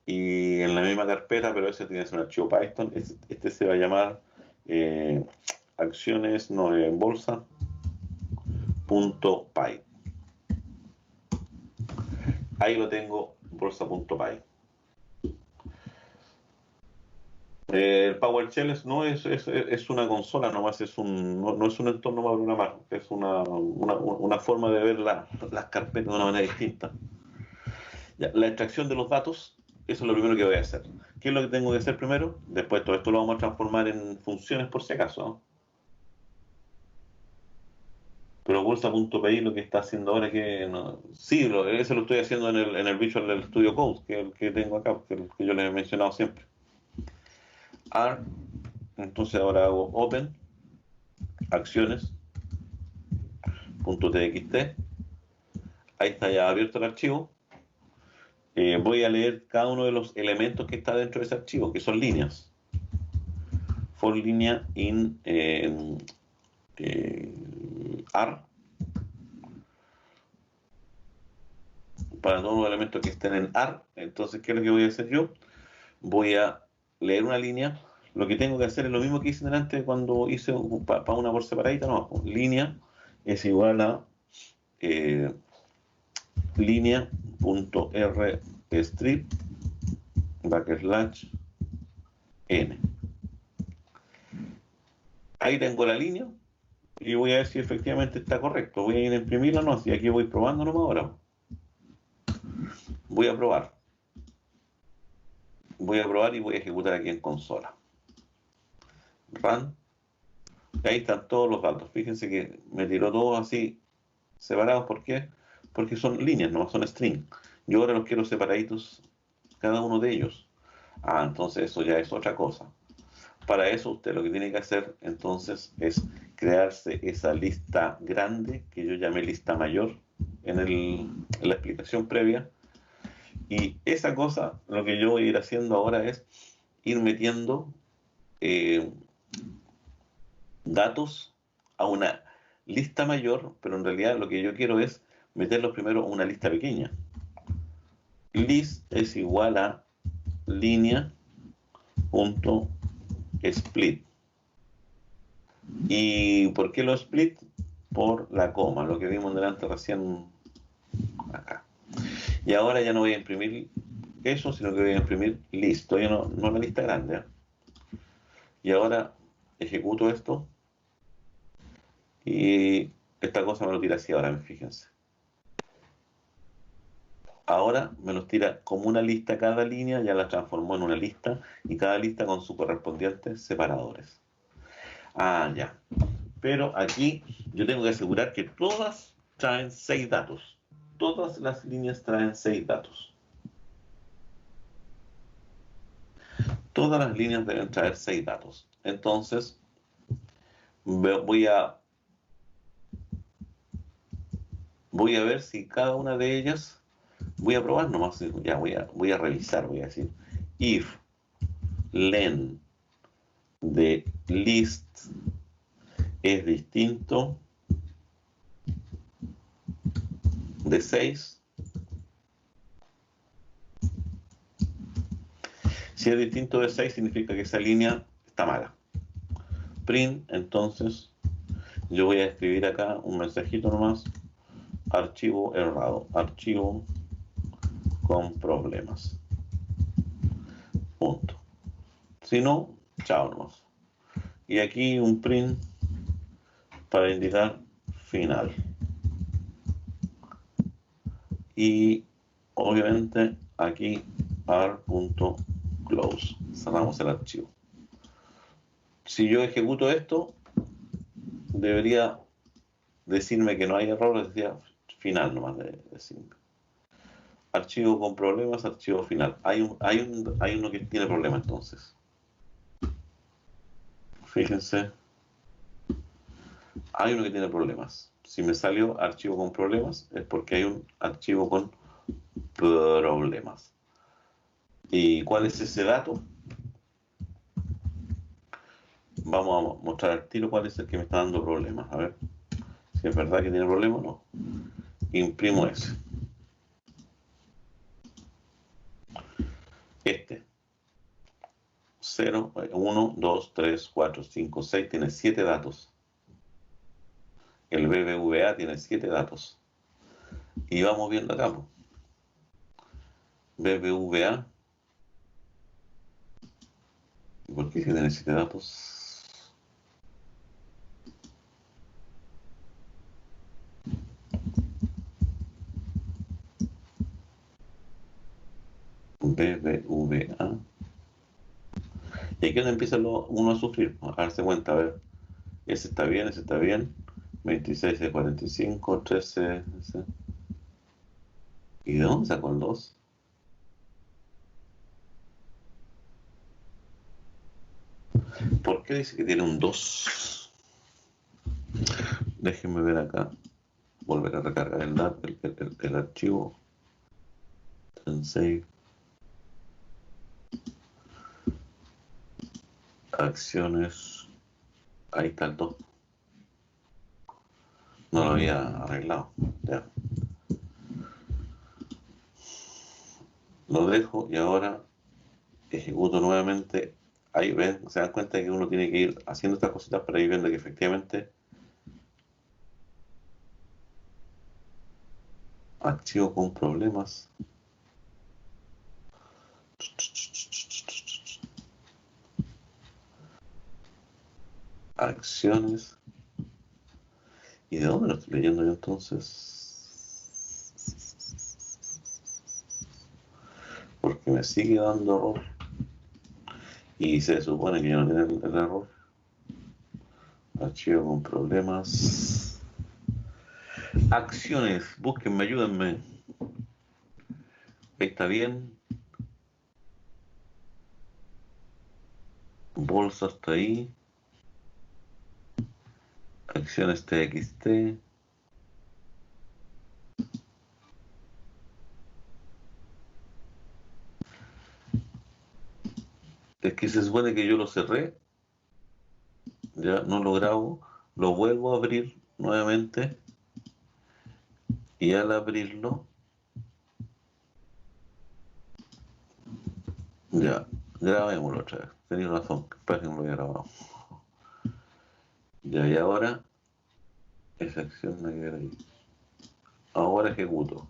Y en la misma carpeta, pero ese tiene un archivo Python. Este se va a llamar acciones, no, en bolsa.py. Ahí lo tengo, bolsa.py. El PowerShell no es una consola nomás, no es un entorno para programar, es una forma de ver las carpetas de una manera distinta. Ya, la extracción de los datos, eso es lo primero que voy a hacer. ¿Qué es lo que tengo que hacer primero? Después todo esto lo vamos a transformar en funciones por si acaso, ¿no? Pero Bolsa.pi lo que está haciendo ahora es que no, sí, eso lo estoy haciendo en el Visual Studio Code, que es el que tengo acá, que, el que yo les he mencionado siempre. R, entonces ahora hago Open, acciones.txt, ahí está ya abierto el archivo. Voy a leer cada uno de los elementos que está dentro de ese archivo, que son líneas. For línea in R, para todos los elementos que estén en R. Entonces, ¿qué es lo que voy a hacer yo? Voy a leer una línea. Lo que tengo que hacer es lo mismo que hice delante cuando hice para una por separadita, no, línea es igual a línea.rstrip /n. Ahí tengo la línea y voy a ver si efectivamente está correcto. Voy a ir a imprimirla, no, si aquí voy probando nomás ahora. Voy a probar y voy a ejecutar aquí en consola. Run. Ahí están todos los datos. Fíjense que me tiró todos así separados. ¿Por qué? Porque son líneas, no son string. Yo ahora los quiero separaditos, cada uno de ellos. Entonces eso ya es otra cosa. Para eso usted lo que tiene que hacer entonces es crearse esa lista grande que yo llamé lista mayor en la explicación previa. Y esa cosa, lo que yo voy a ir haciendo ahora es ir metiendo datos a una lista mayor, pero en realidad lo que yo quiero es meterlos primero a una lista pequeña. List es igual a línea.split. ¿Y por qué lo split? Por la coma, lo que vimos delante recién acá. Y ahora ya no voy a imprimir eso, sino que voy a imprimir list. Todavía no la lista grande. Y ahora ejecuto esto. Y esta cosa me lo tira así ahora, fíjense. Ahora me los tira como una lista cada línea, ya la transformó en una lista, y cada lista con sus correspondientes separadores. Ya. Pero aquí yo tengo que asegurar que todas traen 6 datos. Todas las líneas traen 6 datos. Todas las líneas deben traer 6 datos. Entonces, voy a ver si cada una de ellas, voy a probar nomás, ya voy a revisar, voy a decir, if len de list es distinto de 6, si es distinto de 6 significa que esa línea está mala. Print, entonces, yo voy a escribir acá un mensajito nomás, archivo errado, archivo con problemas. Punto. Si no, chao nomás. Y aquí un print para indicar final. Y obviamente aquí r.close. Cerramos el archivo. Si yo ejecuto esto, debería decirme que no hay error, decía final nomás de decirme. Archivo con problemas, archivo final. Hay uno que tiene problemas entonces. Fíjense. Hay uno que tiene problemas. Si me salió archivo con problemas, es porque hay un archivo con problemas. ¿Y cuál es ese dato? Vamos a mostrar al tiro cuál es el que me está dando problemas. A ver si es verdad que tiene problemas o no. Imprimo ese. Este. 0, 1, 2, 3, 4, 5, 6 tiene 7 datos. El BBVA tiene 7 datos. Y vamos viendo acá. BBVA. ¿Por qué tiene 7 datos? BBVA. Y aquí es donde empieza uno a sufrir, a darse cuenta, a ver, ese está bien, 26 de 45, 13. ¿Y de dónde sacó el 2? ¿Por qué dice que tiene un 2? Déjenme ver acá. Volver a recargar el archivo. Save. Acciones. Ahí está el 2. No lo había arreglado. Ya. Lo dejo y ahora ejecuto nuevamente. Ahí ven, se dan cuenta que uno tiene que ir haciendo estas cositas para ir viendo que efectivamente archivo con problemas. Acciones. ¿Y de dónde lo estoy leyendo yo entonces? Porque me sigue dando error. Y se supone que ya no tiene el error. Archivo con problemas. Acciones. Búsquenme, ayúdenme. Ahí está bien. Bolsa está ahí. Acciones TXT. Es que se supone que yo lo cerré. Ya no lo grabo. Lo vuelvo a abrir nuevamente. Y al abrirlo. Ya. Grabémoslo otra vez. Tenéis razón. Parece que no lo había grabado. Ya, y ahora. Esa acción me queda ahí. Ahora ejecuto.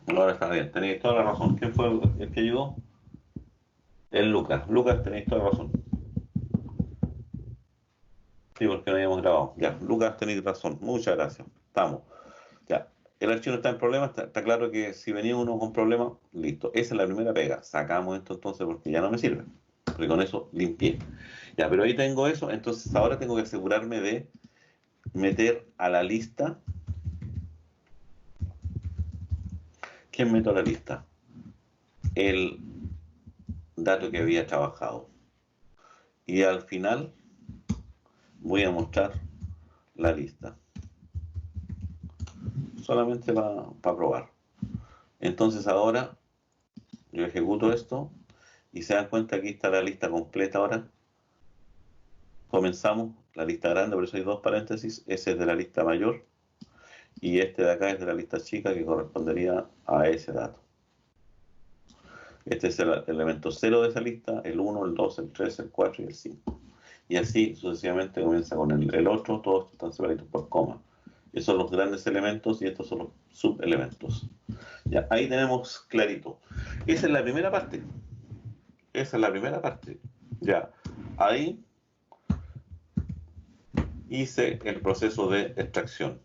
Ahora está bien, tenéis toda la razón. ¿Quién fue el que ayudó? El Lucas. Lucas, tenéis toda la razón. Sí, porque no habíamos grabado. Ya, Lucas, tenéis razón. Muchas gracias. Estamos. Ya. El archivo no está en problemas. Está claro que si venía uno con problemas, listo. Esa es la primera pega. Sacamos esto entonces porque ya no me sirve. Porque con eso limpié. Ya, pero ahí tengo eso. Entonces ahora tengo que asegurarme de meter a la lista. ¿Quién meto a la lista? El dato que había trabajado. Y al final voy a mostrar la lista. Solamente para probar. Entonces ahora yo ejecuto esto y se dan cuenta que aquí está la lista completa ahora. Comenzamos la lista grande, por eso hay dos paréntesis. Ese es de la lista mayor y este de acá es de la lista chica que correspondería a ese dato. Este es el elemento 0 de esa lista, el 1, el 2, el 3, el 4 y el 5. Y así sucesivamente comienza con el otro, todos están separados por coma. Esos son los grandes elementos y estos son los subelementos. Ya, ahí tenemos clarito. Esa es la primera parte. Esa es la primera parte. Ya, ahí hice el proceso de extracción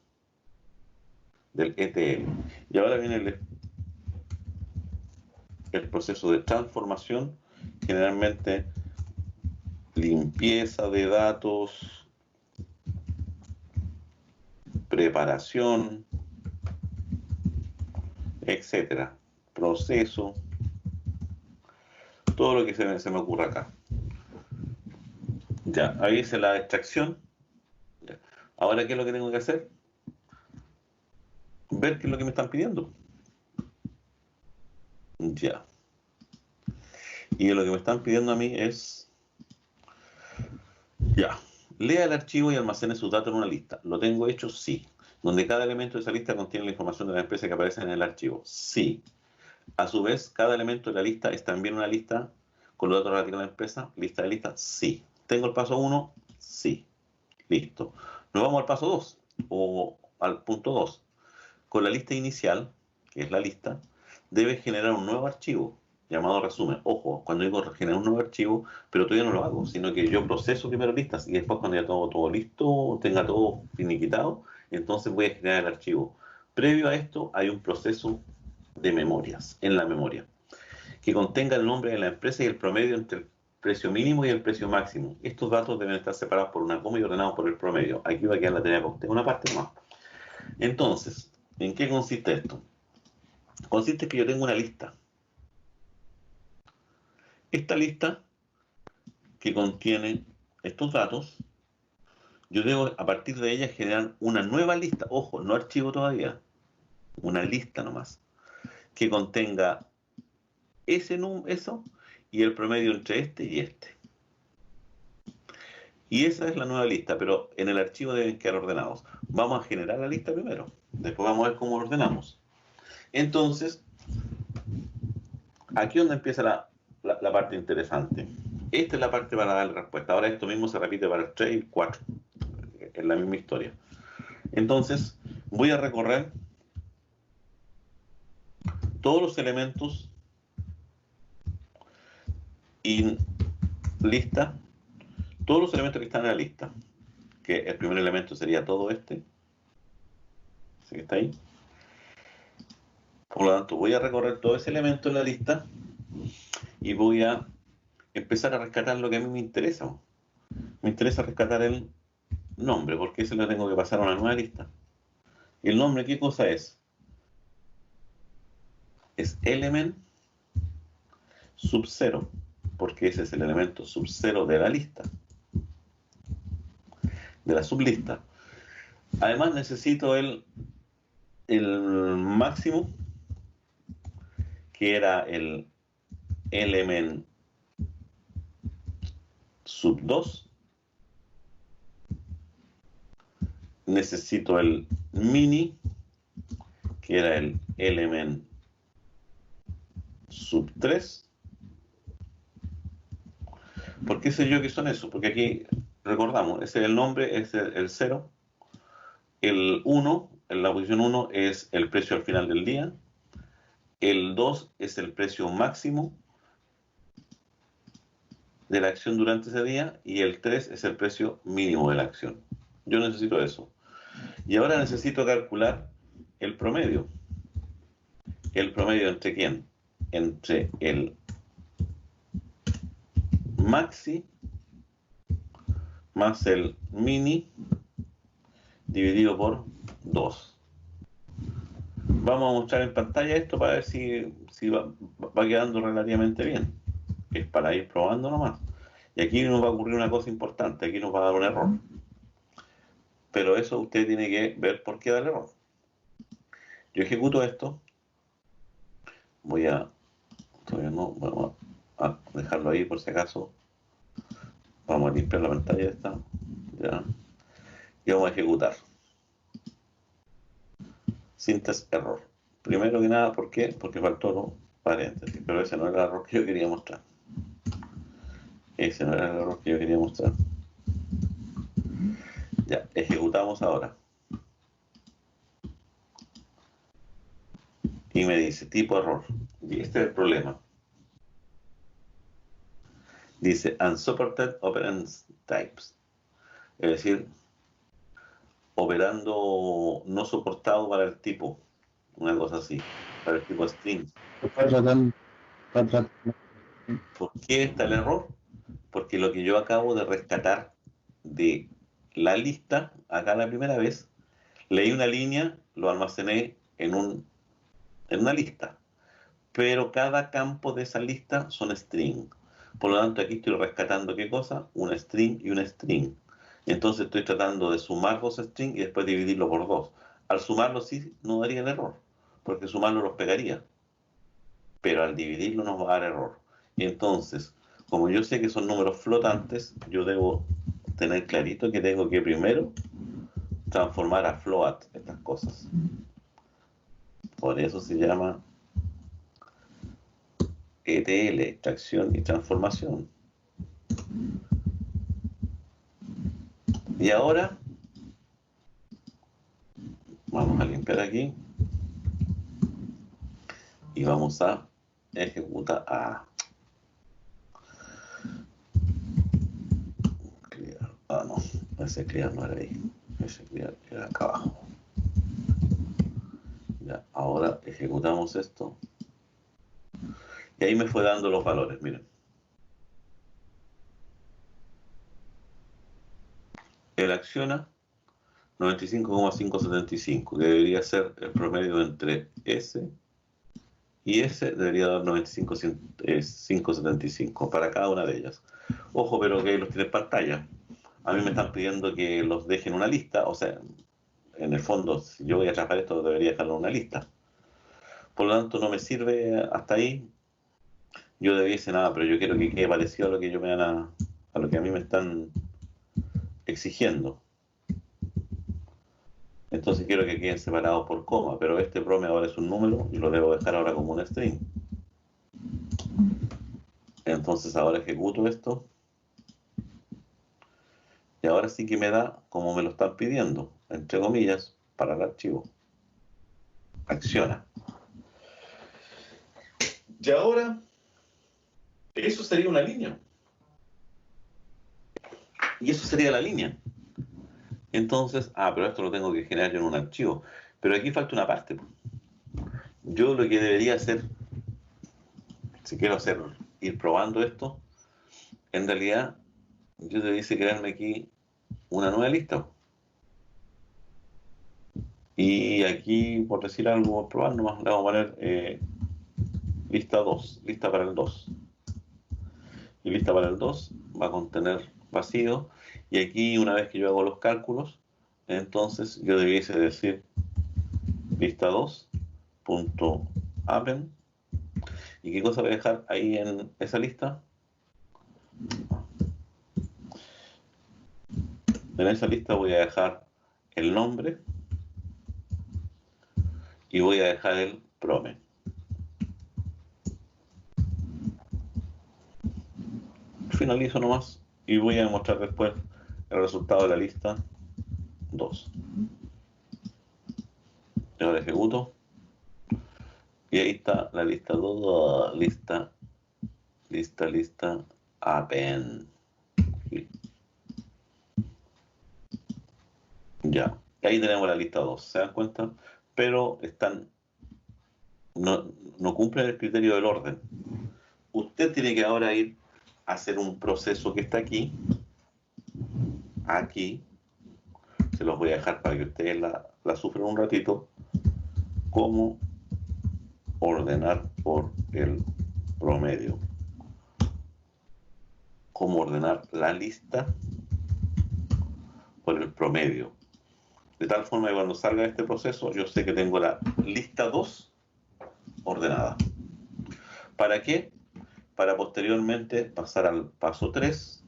del ETL. Y ahora viene el proceso de transformación, generalmente limpieza de datos, preparación, etcétera. Proceso, todo lo que se me ocurra acá. Ya, ahí hice la extracción. Ya. Ahora, ¿qué es lo que tengo que hacer? Ver qué es lo que me están pidiendo. Ya. Y lo que me están pidiendo a mí es... Ya. Lea el archivo y almacene sus datos en una lista. ¿Lo tengo hecho? Sí. Donde cada elemento de esa lista contiene la información de la empresa que aparece en el archivo. Sí. A su vez, cada elemento de la lista es también una lista con los datos relativos a la empresa. ¿Lista de listas? Sí. ¿Tengo el paso 1? Sí. Listo. Nos vamos al paso 2 o al punto 2. Con la lista inicial, que es la lista, debes generar un nuevo archivo llamado resumen. Ojo, cuando digo generar un nuevo archivo, pero todavía no lo hago, sino que yo proceso primero listas y después cuando ya todo listo, tenga todo finiquitado, entonces voy a generar el archivo. Previo a esto hay un proceso de memorias, en la memoria, que contenga el nombre de la empresa y el promedio entre precio mínimo y el precio máximo. Estos datos deben estar separados por una coma y ordenados por el promedio. Aquí va a quedar la tarea para usted, una parte más. Entonces, ¿en qué consiste esto? Consiste en que yo tengo una lista. Esta lista que contiene estos datos, yo debo a partir de ella generar una nueva lista. Ojo, no archivo todavía. Una lista nomás. Que contenga eso y el promedio entre este y este. Y esa es la nueva lista, pero en el archivo deben quedar ordenados. Vamos a generar la lista primero, después vamos a ver cómo ordenamos. Entonces, aquí es donde empieza la parte interesante. Esta es la parte para dar respuesta. Ahora esto mismo se repite para el 3 y el 4. Es la misma historia. Entonces, voy a recorrer todos los elementos y lista, todos los elementos que están en la lista, que el primer elemento sería todo este, ¿sí que está ahí? Por lo tanto, voy a recorrer todo ese elemento en la lista y voy a empezar a rescatar lo que a mí me interesa. Me interesa rescatar el nombre, porque ese lo tengo que pasar a una nueva lista. ¿Y el nombre qué cosa es? Es element sub 0, porque ese es el elemento sub 0 de la lista, de la sublista. Además necesito el máximo, que era el element sub 2. Necesito el mini, que era el element sub 3. ¿Por qué sé yo que son esos? Porque aquí recordamos, ese es el nombre, ese es el 0. El 1, en la posición 1 es el precio al final del día. El 2 es el precio máximo de la acción durante ese día. Y el 3 es el precio mínimo de la acción. Yo necesito eso. Y ahora necesito calcular el promedio. ¿El promedio entre quién? Entre el maxi más el mini dividido por 2. Vamos a mostrar en pantalla esto para ver si va quedando relativamente bien. Es para ir probando nomás. Y aquí nos va a ocurrir una cosa importante. Aquí nos va a dar un error. Pero eso usted tiene que ver por qué da el error. Yo ejecuto esto. Todavía no, vamos a dejarlo ahí por si acaso. Vamos a limpiar la pantalla esta. Ya. Y vamos a ejecutar. Sintax error. Primero que nada, ¿por qué? Porque faltó los paréntesis. Pero ese no era el error que yo quería mostrar. Ese no era el error que yo quería mostrar. Ya, ejecutamos ahora. Y me dice, tipo error. Y este es el problema. Dice, unsupported operand types. Es decir, operando no soportado para el tipo. Una cosa así. Para el tipo string. ¿Por qué está el error? Porque lo que yo acabo de rescatar de la lista, acá la primera vez, leí una línea, lo almacené en una lista. Pero cada campo de esa lista son string. Por lo tanto, aquí estoy rescatando ¿qué cosa? Una string y una string. Entonces estoy tratando de sumar dos strings y después dividirlo por 2. Al sumarlo sí no daría el error, porque sumarlo los pegaría. Pero al dividirlo nos va a dar error. Y entonces, como yo sé que son números flotantes, yo debo tener clarito que tengo que primero transformar a float estas cosas. Por eso se llama ETL, extracción y transformación. Y ahora vamos a limpiar aquí y vamos a ejecutar clear. No, ese clear no era ahí, ese clear era acá abajo. Ya, ahora ejecutamos esto y ahí me fue dando los valores, miren. él acciona 95,575, que debería ser el promedio entre S y S, debería dar 95,575 para cada una de ellas. Ojo, pero que los tiene en pantalla. A mí me están pidiendo que los deje en una lista, o sea, en el fondo, si yo voy a atrapar esto, debería dejarlo en una lista. Por lo tanto, no me sirve hasta ahí. Yo debiese nada, pero yo quiero que quede parecido a lo que a lo que a mí me están exigiendo. Entonces quiero que queden separados por coma, pero este prome ahora es un número y lo debo dejar ahora como un string. Entonces ahora ejecuto esto y ahora sí que me da como me lo están pidiendo, entre comillas, para el archivo. Acciona. Y ahora, eso sería una línea. Y eso sería la línea. Entonces, pero esto lo tengo que generar yo en un archivo. Pero aquí falta una parte. Yo lo que debería hacer, si quiero ir probando esto, en realidad yo debiese crearme aquí una nueva lista. Y aquí, por decir algo, por probar nomás, le vamos a poner lista 2, lista para el 2. Y lista para el 2 va a contener vacío. Y aquí, una vez que yo hago los cálculos, entonces yo debiese decir lista 2.append. ¿Y qué cosa voy a dejar ahí en esa lista? En esa lista voy a dejar el nombre y voy a dejar el prome. Finalizo nomás y voy a mostrar después el resultado de la lista 2. Y ahora ejecuto. Y ahí está la lista 2, lista, append. Ya, ahí tenemos la lista 2, ¿se dan cuenta? Pero no cumplen el criterio del orden. Usted tiene que ahora ir a hacer un proceso que está aquí, se los voy a dejar para que ustedes la sufran un ratito, cómo ordenar por el promedio, cómo ordenar la lista por el promedio, de tal forma que cuando salga este proceso yo sé que tengo la lista 2 ordenada. ¿Para qué? Para posteriormente pasar al paso 3,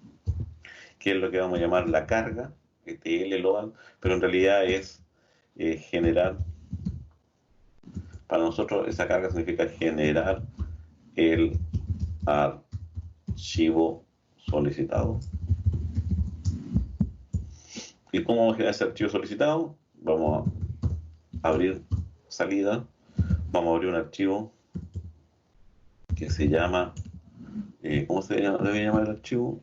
que es lo que vamos a llamar la carga, ETL, load, pero en realidad es generar, para nosotros esa carga significa generar el archivo solicitado. ¿Y cómo vamos a generar ese archivo solicitado? Vamos a abrir salida, vamos a abrir un archivo que se llama, ¿cómo se debe llamar el archivo?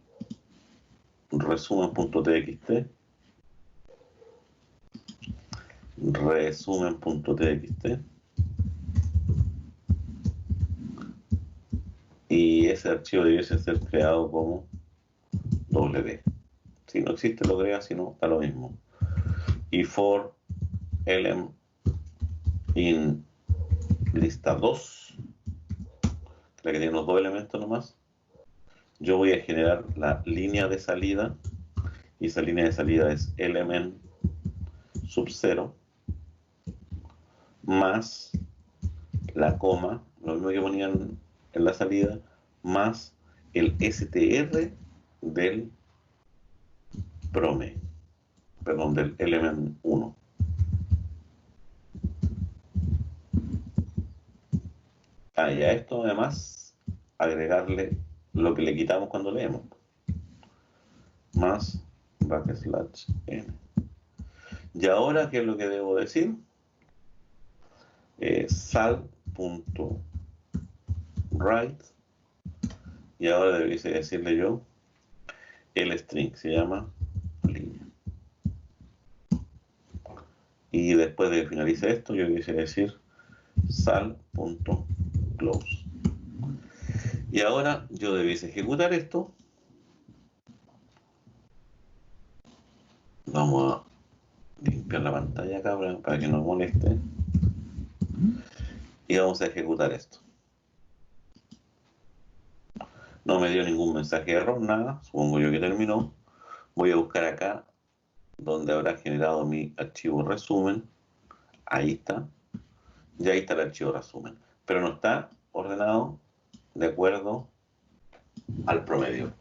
Resumen.txt. Y ese archivo debiese ser creado como W. Si no existe lo crea, si no, da lo mismo. Y for element in lista 2, la que tiene los dos elementos nomás, yo voy a generar la línea de salida, y esa línea de salida es element sub 0 más la coma, lo mismo que ponían en la salida, más el str del prome, perdón, del element 1. Y a esto además agregarle lo que le quitamos cuando leemos, más \n. Y ahora, ¿qué es lo que debo decir? Sal.write, y ahora debiese decirle yo el string, se llama línea. Y después de que finalice esto, yo debiese decir sal.close. Y ahora yo debiese ejecutar esto. Vamos a limpiar la pantalla acá para que no moleste. Y vamos a ejecutar esto. No me dio ningún mensaje de error, nada. Supongo yo que terminó. Voy a buscar acá donde habrá generado mi archivo resumen. Ahí está. Y ahí está el archivo resumen. Pero no está ordenado de acuerdo al promedio.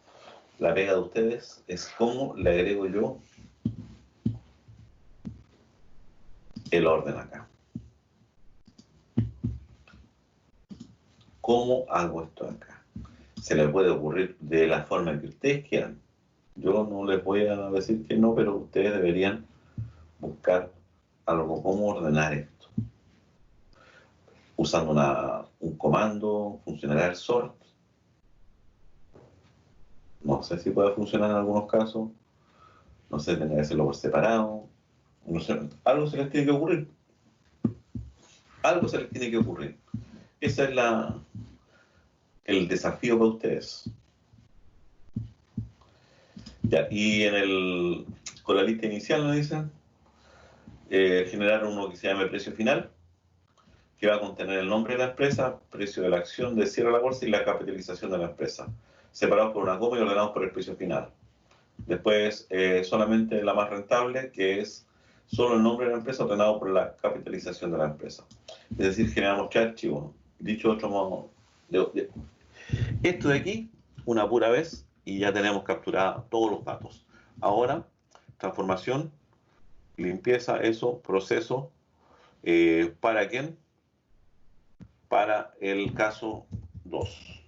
La pega de ustedes es cómo le agrego yo el orden acá. ¿Cómo hago esto acá? Se les puede ocurrir de la forma que ustedes quieran. Yo no les voy a decir que no, pero ustedes deberían buscar algo cómo ordenar esto. Usando un comando, funcionará el sort. No sé si puede funcionar en algunos casos. No sé, tendría que hacerlo por separado. No sé, algo se les tiene que ocurrir. Algo se les tiene que ocurrir. Ese es el desafío para ustedes. Ya, y con la lista inicial nos dicen generar uno que se llame precio final, que va a contener el nombre de la empresa, precio de la acción de cierre de la bolsa y la capitalización de la empresa, separados por una coma y ordenados por el precio final. Después, solamente la más rentable, que es solo el nombre de la empresa ordenado por la capitalización de la empresa. Es decir, generamos tres archivos. Dicho de otro modo, esto de aquí, una pura vez, y ya tenemos capturados todos los datos. Ahora, transformación, limpieza, eso, proceso, ¿para quién? Para el caso 2.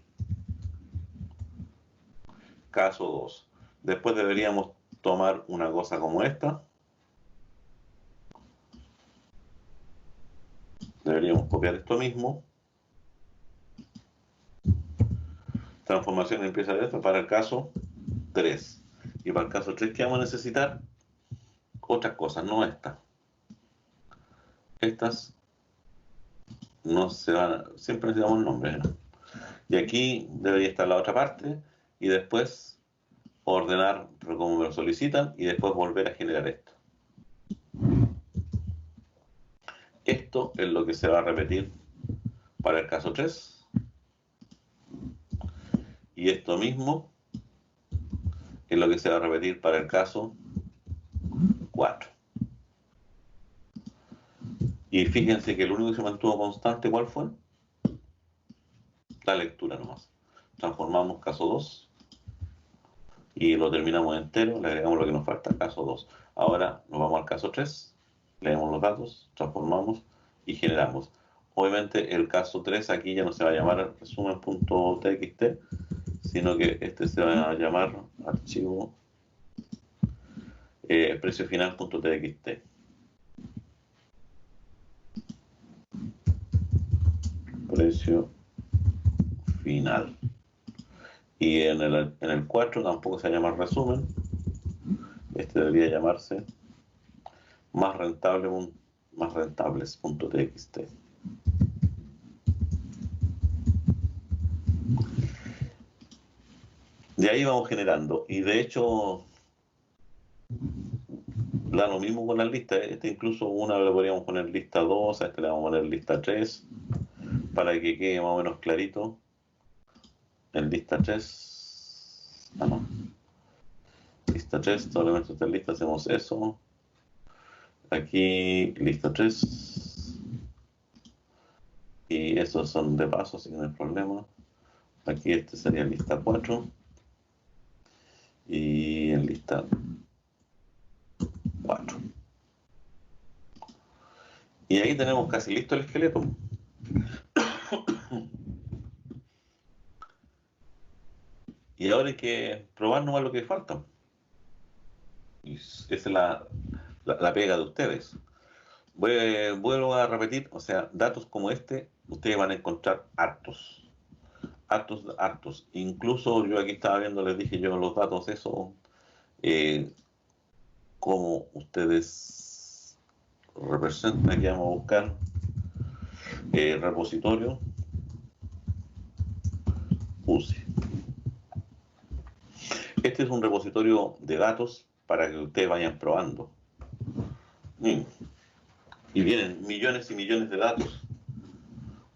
Caso 2. Después deberíamos tomar una cosa como esta. Deberíamos copiar esto mismo. Transformación y limpieza de esto para el caso 3. Y para el caso 3, ¿qué vamos a necesitar? Otras cosas, no estas. Estas no se van, siempre necesitamos nombres, ¿no? Y aquí debería estar la otra parte y después ordenar como me lo solicitan y después volver a generar esto. Esto es lo que se va a repetir para el caso 3 y esto mismo es lo que se va a repetir para el caso 4. Y fíjense que el único que se mantuvo constante, ¿cuál fue? La lectura nomás. Transformamos caso 2 y lo terminamos entero, le agregamos lo que nos falta, caso 2. Ahora nos vamos al caso 3, leemos los datos, transformamos y generamos. Obviamente el caso 3 aquí ya no se va a llamar resumen.txt, sino que este se va a llamar archivo preciofinal.txt. Precio final. Y en el 4 tampoco se llama resumen. Este debería llamarse más rentables.txt. De ahí vamos generando. Y de hecho, da lo mismo con las listas. Este incluso una le podríamos poner lista 2, a este le vamos a poner lista 3, para que quede más o menos clarito. En lista 3, no. Lista 3, todos los elementos de lista hacemos eso. Aquí lista 3. Y esos son de paso, así que no hay problema. Aquí este sería lista 4. Y en lista 4. Y ahí tenemos casi listo el esqueleto. Y ahora hay que probar nomás lo que falta. Y esa es la pega de ustedes. Vuelvo a repetir, o sea, datos como este, ustedes van a encontrar hartos. Incluso yo aquí estaba viendo, les dije yo los datos, eso, como ustedes representan, aquí vamos a buscar repositorio UCI. Este es un repositorio de datos para que ustedes vayan probando. Y vienen millones y millones de datos.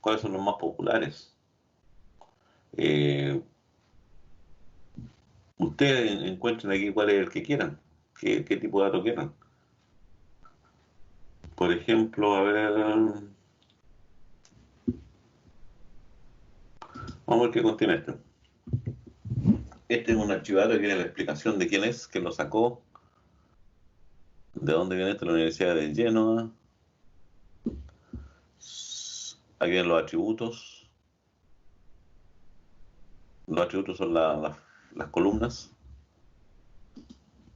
¿Cuáles son los más populares? Ustedes encuentren aquí cuál es el que quieran, qué tipo de datos quieran. Por ejemplo, a ver, vamos a ver qué contiene este. Este es un archivador que tiene la explicación de quién es, quién lo sacó, de dónde viene esto, la Universidad de Génova. Aquí vienen los atributos. Los atributos son las columnas,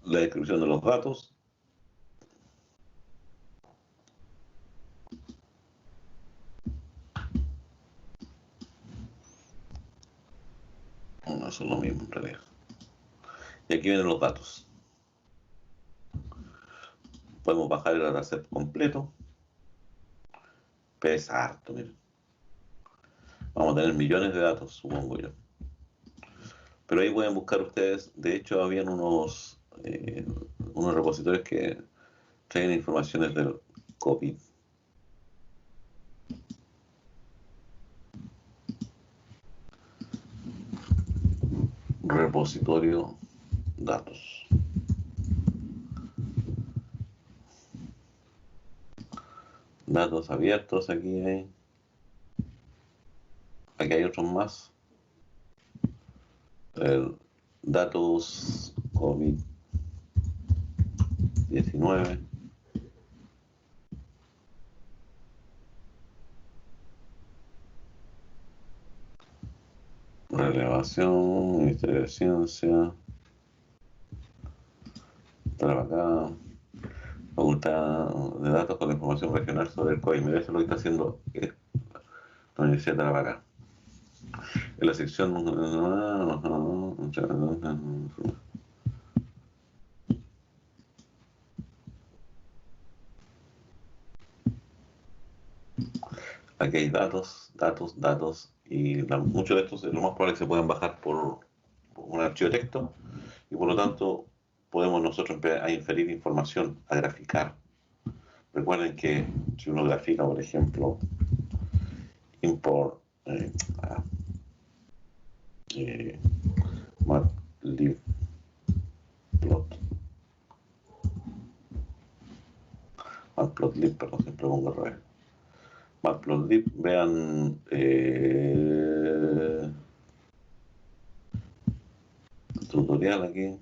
la descripción de los datos. No, eso es lo mismo en realidad. Y aquí vienen los datos. Podemos bajar el dataset completo. Pesa harto, miren. Vamos a tener millones de datos, supongo yo. Pero ahí pueden buscar ustedes. De hecho, habían unos repositorios que traen informaciones del COVID. Repositorio datos. Datos abiertos, aquí hay. Aquí hay otros más. Datos COVID-19. Relevación, Ministerio de Ciencia. Acá. Facultad de Datos con la información regional sobre el COVID. Mira, eso es lo que está haciendo la Universidad de Tarapacá. En la sección aquí hay datos, y muchos de estos es lo más probable que se puedan bajar por un archivo de texto y por lo tanto podemos nosotros empezar a inferir información, a graficar. Recuerden que si uno grafica, por ejemplo, import matplotlib perdón, siempre pongo al revés. Matplotlib, vean tutorial aquí,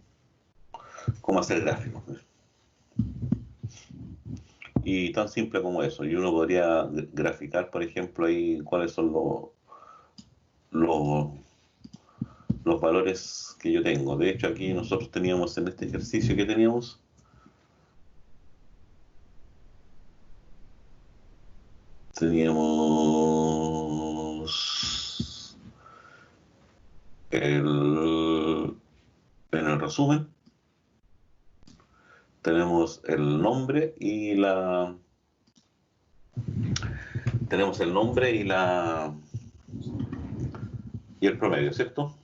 cómo hacer gráficos. Y tan simple como eso. Y uno podría graficar, por ejemplo, ahí cuáles son los valores que yo tengo. De hecho, aquí nosotros teníamos en este ejercicio que teníamos, en el resumen, tenemos el nombre y y el promedio, ¿cierto?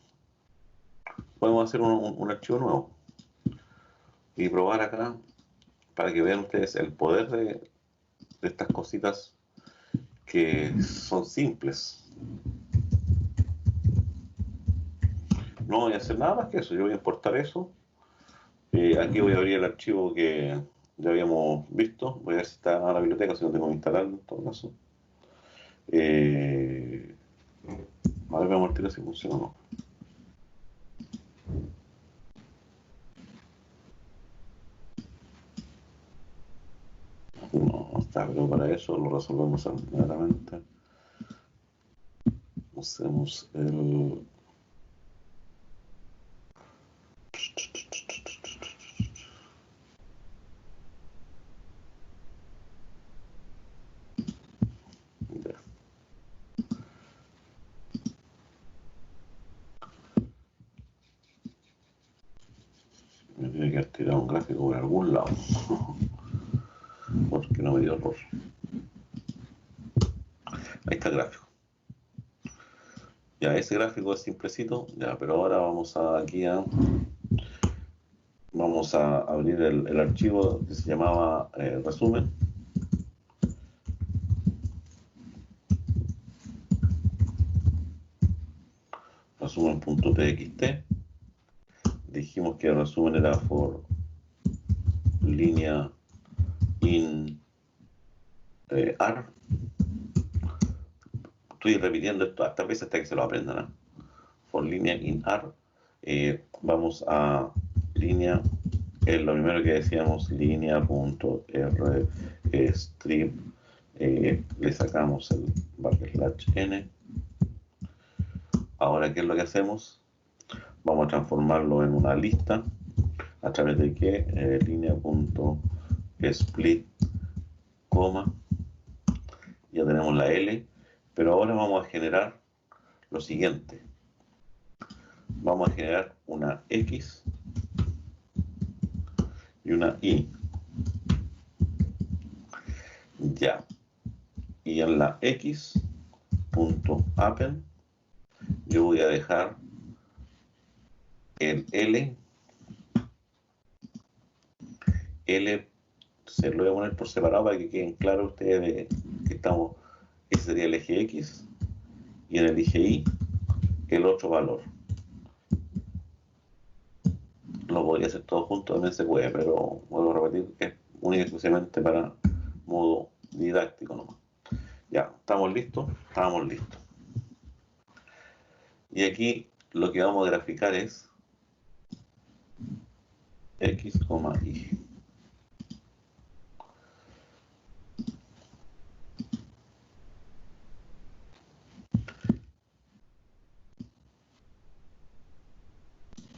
Podemos hacer un archivo nuevo y probar acá para que vean ustedes el poder de estas cositas que son simples. No voy a hacer nada más que eso, yo voy a importar eso. Aquí voy a abrir el archivo que ya habíamos visto, voy a ver si está en la biblioteca, si no tengo que instalarlo en todo caso. A ver, veamos el tiro si funciona o no. No está, pero para eso lo resolvemos inmediatamente. Hacemos el... Me tiene que haber tirado un gráfico por algún lado. Porque no me dio error. Ahí está el gráfico. Ya, ese gráfico es simplecito. Ya, pero ahora vamos Vamos a abrir el archivo que se llamaba resumen. Resumen.txt. Dijimos que el resumen era for línea in AR. Estoy repitiendo esto hartas veces hasta que se lo aprendan, ¿eh? For línea in AR. Vamos a línea, lo primero que decíamos, línea.rstrip, le sacamos el /n. Ahora, ¿qué es lo que hacemos? Vamos a transformarlo en una lista. ¿A través de qué? Línea.split, coma. Ya tenemos la L, pero ahora vamos a generar lo siguiente. Vamos a generar una X y una Y. Ya. Y en la X.append yo voy a dejar el L se lo voy a poner por separado para que queden claros ustedes que estamos, ese sería el eje X, y en el eje Y el otro valor. Lo podría hacer todo junto, también se puede, pero vuelvo a repetir que es única y exclusivamente para modo didáctico nomás. Ya, ¿estamos listos? Estamos listos. Y aquí lo que vamos a graficar es X, Y.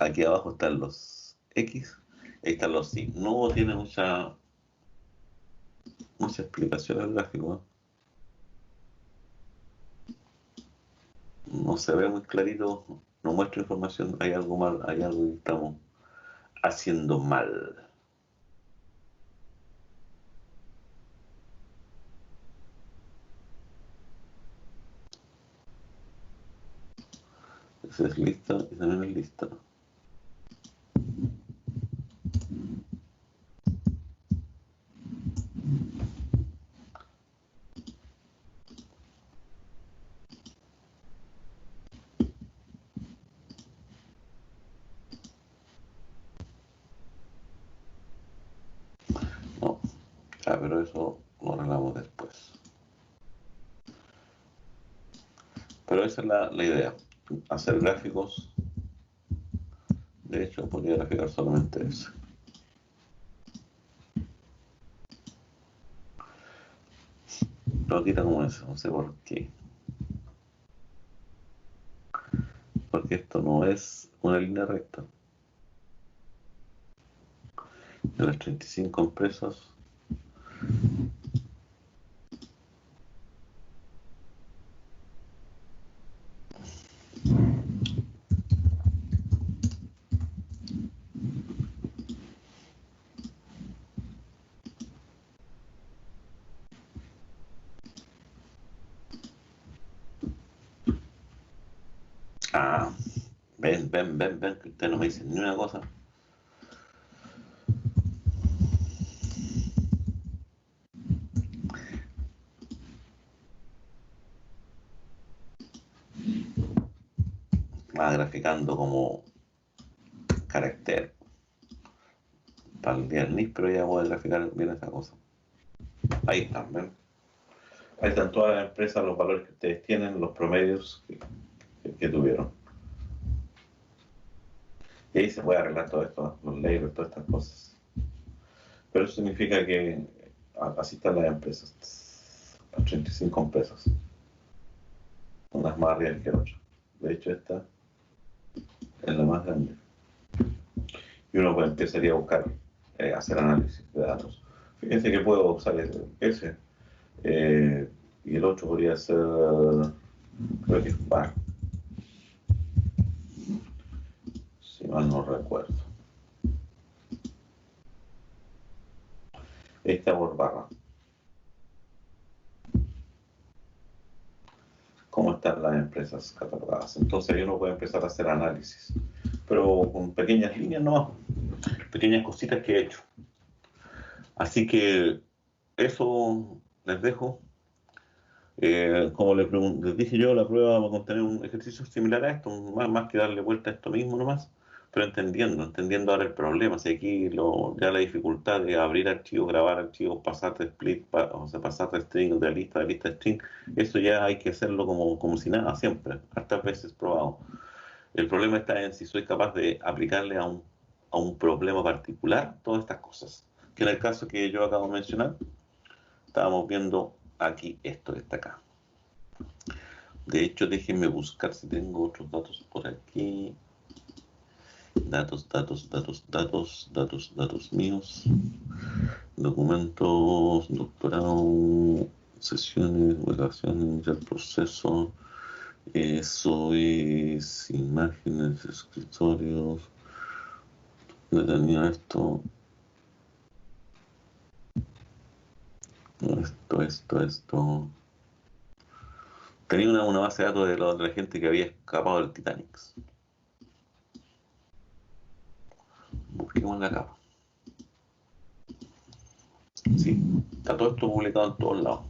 Aquí abajo están los X, ahí están los Y. No tiene mucha explicación el gráfico, ¿eh? No se ve muy clarito, no muestra información, hay algo mal, hay algo que estamos haciendo mal. Esa es lista y también es lista. No, pero eso lo arreglamos después. Pero esa es la idea, hacer gráficos. De hecho, podría graficar solamente eso. Lo tira como eso, no sé por qué. Porque esto no es una línea recta. De las 35 empresas, ven, que ustedes no me dicen ni una cosa. Va graficando como carácter para el día del NIS, pero ya voy a graficar bien esa cosa. Ahí están, ¿ven? Ahí están todas las empresas, los valores que ustedes tienen, los promedios que tuvieron. Y ahí se puede arreglar todo esto, los labels, todas estas cosas. Pero eso significa que así están las empresas, las 35 empresas. Unas más arriba que otras. De hecho, esta es la más grande. Y uno pues empezaría a buscar, hacer análisis de datos. Fíjense que puedo usar ese. Y el otro podría ser, creo que es bar. Si mal no recuerdo. Esta por barra. ¿Cómo están las empresas catalogadas? Entonces ahí uno puede empezar a hacer análisis, pero con pequeñas líneas nomás. pequeñas cositas que he hecho. Así que eso les dejo. Como les dije yo, la prueba va a contener un ejercicio similar a esto, más que darle vuelta a esto mismo nomás, pero entendiendo ahora el problema. Si aquí ya la dificultad de abrir archivos, grabar archivos, pasar de split, o sea, pasar de string, de lista a string, eso ya hay que hacerlo como si nada, siempre, hartas veces probado. El problema está en si soy capaz de aplicarle a un problema particular todas estas cosas. Que en el caso que yo acabo de mencionar, estábamos viendo aquí esto que está acá. De hecho, déjenme buscar si tengo otros datos por aquí. Datos míos. Documentos, doctorado, sesiones, vacaciones, el proceso. Eso es imágenes, escritorios. ¿Dónde tenía esto? Esto. Tenía una base de datos de la gente que había escapado del Titanic. Busquemos la capa. Sí, está todo esto publicado en todos lados.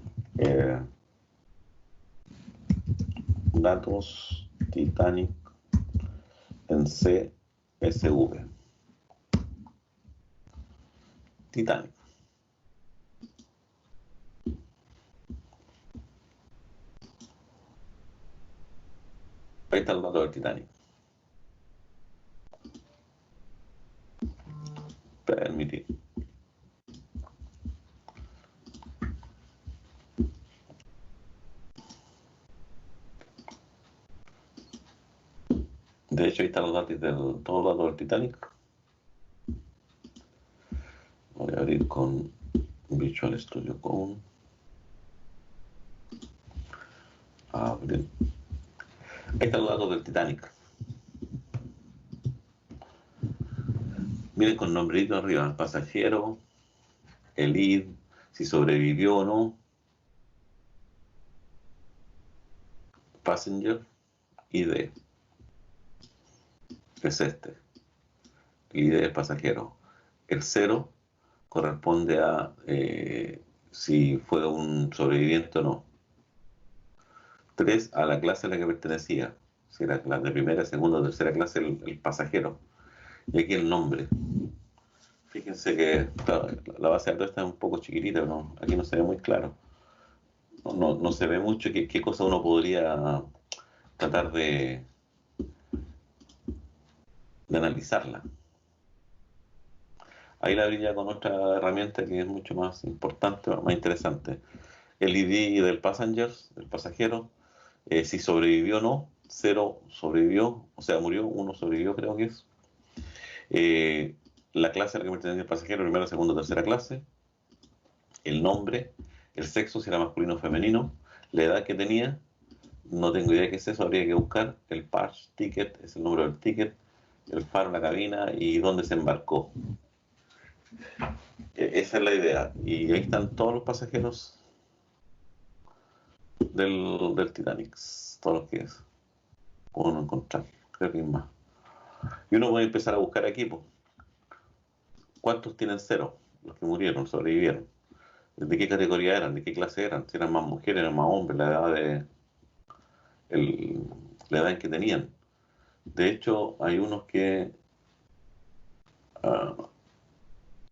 Datos Titanic en CSV. Titanic. Ahí está el dato del Titanic. Permitir. De hecho, ahí están los datos todos los datos del Titanic. Voy a abrir con Visual Studio Code. Abrir. Ahí están los datos del Titanic. Miren con nombrerito arriba, el pasajero, el ID, si sobrevivió o no, passenger, ID. Es este. El ID del pasajero. El 0 corresponde a si fue un sobreviviente o no. 3 a la clase a la que pertenecía, si era la de primera, segunda o tercera clase, el pasajero. Y aquí el nombre. Fíjense que la base de datos está un poco chiquitita, ¿no? Aquí no se ve muy claro. No se ve mucho qué cosa uno podría tratar de analizarla. Ahí la abrí ya con otra herramienta que es mucho más importante, más interesante. El ID del pasajero, si sobrevivió o no. 0 sobrevivió, o sea, murió. 1 sobrevivió, creo que es. La clase a la que pertenecía el pasajero, primera, segunda, tercera clase. El nombre, el sexo, si era masculino o femenino. La edad que tenía, no tengo idea de qué es eso, habría que buscar. El patch ticket, es el número del ticket. El faro, la cabina y dónde se embarcó. Esa es la idea. Y ahí están todos los pasajeros del Titanic. Todos los que uno encontrar. Creo que hay más. Y uno puede empezar a buscar aquí, pues. ¿Cuántos tienen 0? Los que murieron, sobrevivieron. ¿De qué categoría eran? ¿De qué clase eran? Si eran más mujeres, eran más hombres, la edad en que tenían. De hecho, hay unos que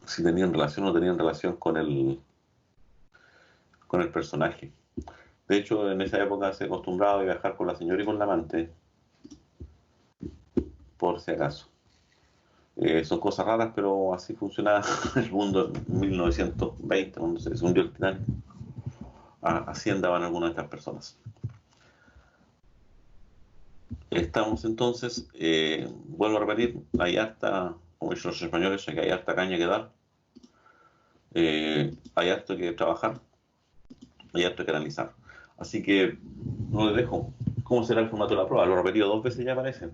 si tenían relación o no tenían relación con el personaje. De hecho, en esa época se acostumbraba a viajar con la señora y con la amante, por si acaso. Son cosas raras, pero así funcionaba el mundo en 1920, cuando se hundió el Titanic. Así andaban algunas de estas personas. Estamos entonces, vuelvo a repetir, hay harta, como dicen los españoles, que hay harta caña que dar, hay harto que trabajar, hay harto que analizar. Así que no les dejo. ¿Cómo será el formato de la prueba? Lo he repetido 2 veces ya parece.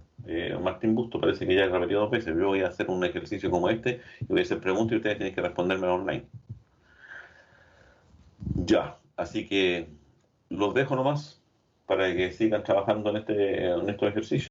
Martín Busto parece que ya lo he repetido 2 veces. Yo voy a hacer un ejercicio como este y voy a hacer preguntas y ustedes tienen que responderme online. Ya, así que los dejo nomás para que sigan trabajando en estos ejercicios.